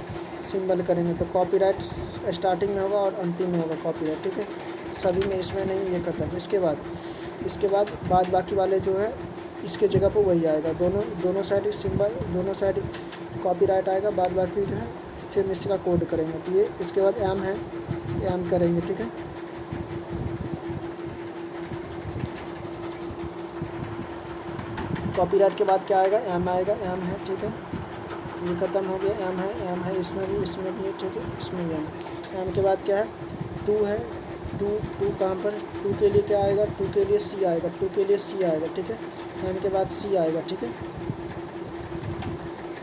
Speaker 1: सिंबल करेंगे, तो कॉपीराइट स्टार्टिंग में होगा और अंतिम में होगा कॉपीराइट, ठीक है। सभी में, इसमें नहीं, ये खत्म। इसके बाद बाकी वाले जो है इसके जगह पर वही आएगा। दोनों साइड सिंबल, दोनों साइड कॉपीराइट आएगा। बाद बाकी जो है सेम इसका कोड करेंगे। तो ये इसके बाद एम करेंगे, ठीक है। कॉपीराइट के बाद क्या आएगा, एम आएगा, एम है, ठीक है। ये खत्म हो गया, एम है, इसमें भी है, ठीक है, इसमें भी एम के बाद क्या है, टू है। टू कहाँ पर, टू के लिए क्या आएगा, टू के लिए सी आएगा, ठीक है। एम के बाद सी आएगा, ठीक है।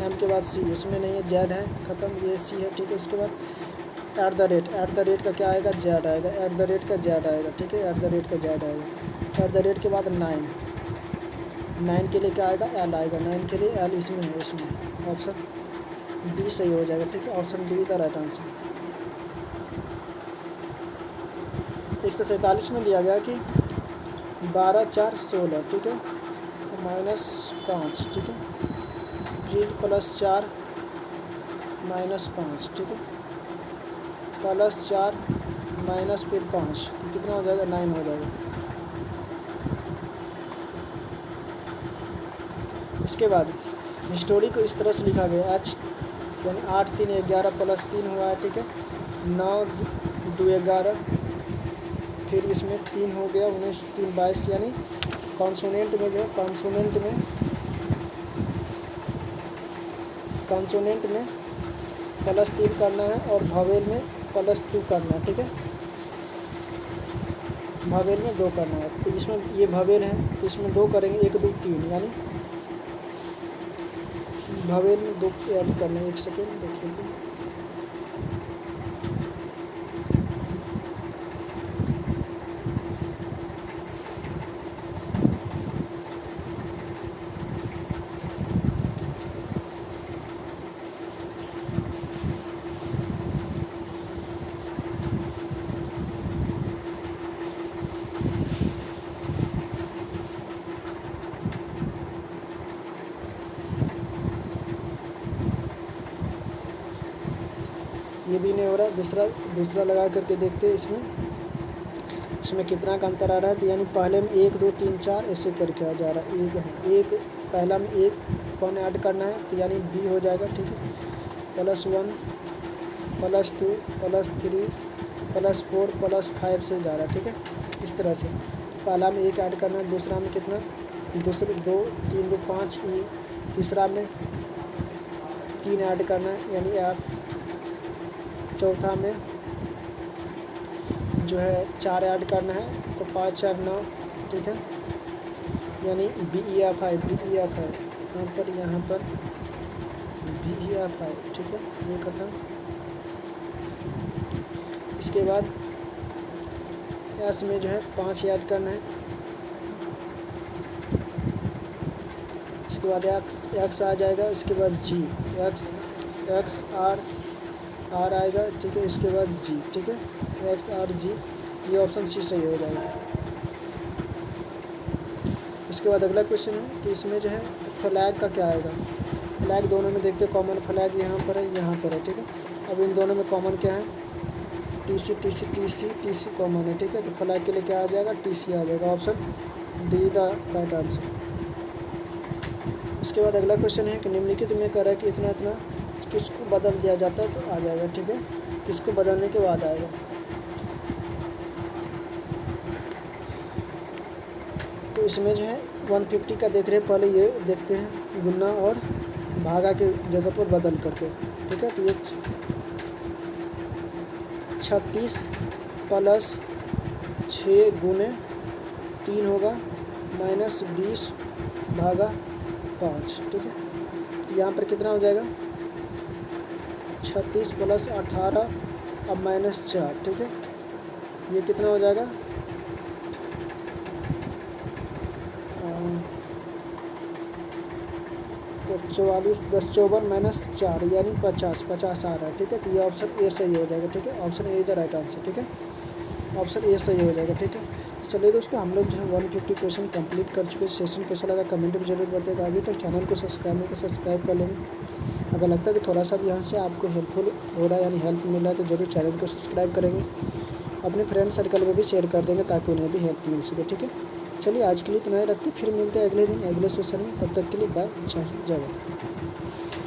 Speaker 1: एम के बाद सी, इसमें नहीं है, जेड है, ख़त्म, ये सी है, ठीक है। इसके बाद एट द रेट का क्या आएगा, जेड आएगा, एट द रेट का जेड आएगा, ठीक है, एट द रेट का जेड आएगा। एट द रेट के बाद 9 के लिए क्या आएगा, एल आएगा, 9 के लिए एल, इसमें है, इसमें ऑप्शन डी सही हो जाएगा, ठीक है। ऑप्शन डी का राइट आंसर। 147 में दिया गया कि 12 4 16, ठीक है, -5, ठीक है, फिर +4 -5, ठीक है, +4 माइनस फिर 5, तो कितना हो जाएगा, 9 हो जाएगा। इसके बाद स्टोरी को इस तरह से लिखा गया, h यानी 8 3 11 +3 हुआ है, ठीक है, 9 2 11, फिर इसमें 3 हो गया, 19 3 22, यानी कॉन्सोनेंट में जो है, कॉन्सोनेंट में +3 करना है और भावेल में +2 करना है, ठीक है। भावेल में 2 करना है, तो इसमें ये भावेल है, तो इसमें 2 करेंगे, 1 2 3, यानी भावेल में 2 ऐड करना है। एक सेकेंड देख लीजिए। ये भी नहीं हो रहा, दूसरा लगा करके देखते हैं इसमें कितना का अंतर आ रहा है। तो यानी पहले में 1 2 3 4 ऐसे करके आ जा रहा है। एक पहला में 1 कौन ऐड करना है, तो यानी बी हो जाएगा, ठीक है, +1 +2 +3 +4 +5 से जा रहा है, ठीक है, इस तरह से। पहला में 1 ऐड करना है, दूसरा में कितना, दूसरे 2 3 2 5, तीसरा में 3 ऐड करना है, यानी 8, चौथा में जो है 4 ऐड करना है, तो 5 4 9, ठीक है, यानी BEF है, यहाँ पर BEF है, ठीक है, ये खत्म। इसके बाद एस में जो है 5 ऐड करना है। इसके बाद एक्स आ जाएगा, इसके बाद जी, एक्स आर आएगा, ठीक है, इसके बाद जी, ठीक है, XRG, ये ऑप्शन सी सही हो जाएगा। इसके बाद अगला क्वेश्चन है कि इसमें जो है फ्लैग का क्या आएगा। फ्लैग दोनों में देखते कॉमन फ्लैग यहाँ पर है, यहाँ पर है, ठीक है। अब इन दोनों में कॉमन क्या है, टी सी कॉमन है, ठीक है। तो फ्लैग के लिए क्या आ जाएगा, टी आ जाएगा। Option D the right answer. इसके बाद अगला क्वेश्चन है कि निम्नलिखित में कह रहा है कि इतना इतना किसको बदल दिया जाता है, तो आ जाएगा, ठीक है। किसको बदलने के बाद आएगा। तो इसमें जो है 150 का देख रहे हैं, पहले ये देखते हैं गुना और भागा के जगह पर बदल करके, ठीक है। तो ये 36 प्लस 6 गुने 3 होगा माइनस 20 भागा 5, ठीक है। तो यहाँ पर कितना हो जाएगा, 36 प्लस 18 अब माइनस 4, ठीक है। ये कितना हो जाएगा, तो 44 10 54 माइनस 4 यानी 50 आ रहा है, ठीक है। तो ये ऑप्शन ए सही हो जाएगा, ठीक है। ऑप्शन ए इधर राइट आंसर, ठीक है। ऑप्शन ए सही हो जाएगा, ठीक है। चलिए दोस्तों, हम लोग जो है 150 क्वेश्चन कंप्लीट कर चुके हैं। सेशन कैसा लगा कमेंट में जरूर बताइएगा। अभी तक चैनल को सब्सक्राइब कर लेंगे। अगर लगता है कि थोड़ा सा भी यहाँ से आपको हेल्पफुल हो रहा है यानी हेल्प मिल रहा है, तो जरूर चैनल को सब्सक्राइब करेंगे, अपने फ्रेंड सर्कल में भी शेयर कर देंगे ताकि उन्हें भी हेल्प मिल सके, ठीक है। चलिए आज के लिए इतना ही रखते, फिर मिलते हैं अगले दिन अगले सेशन में। तब तक के लिए बाय, जय हिंद, जय भारत।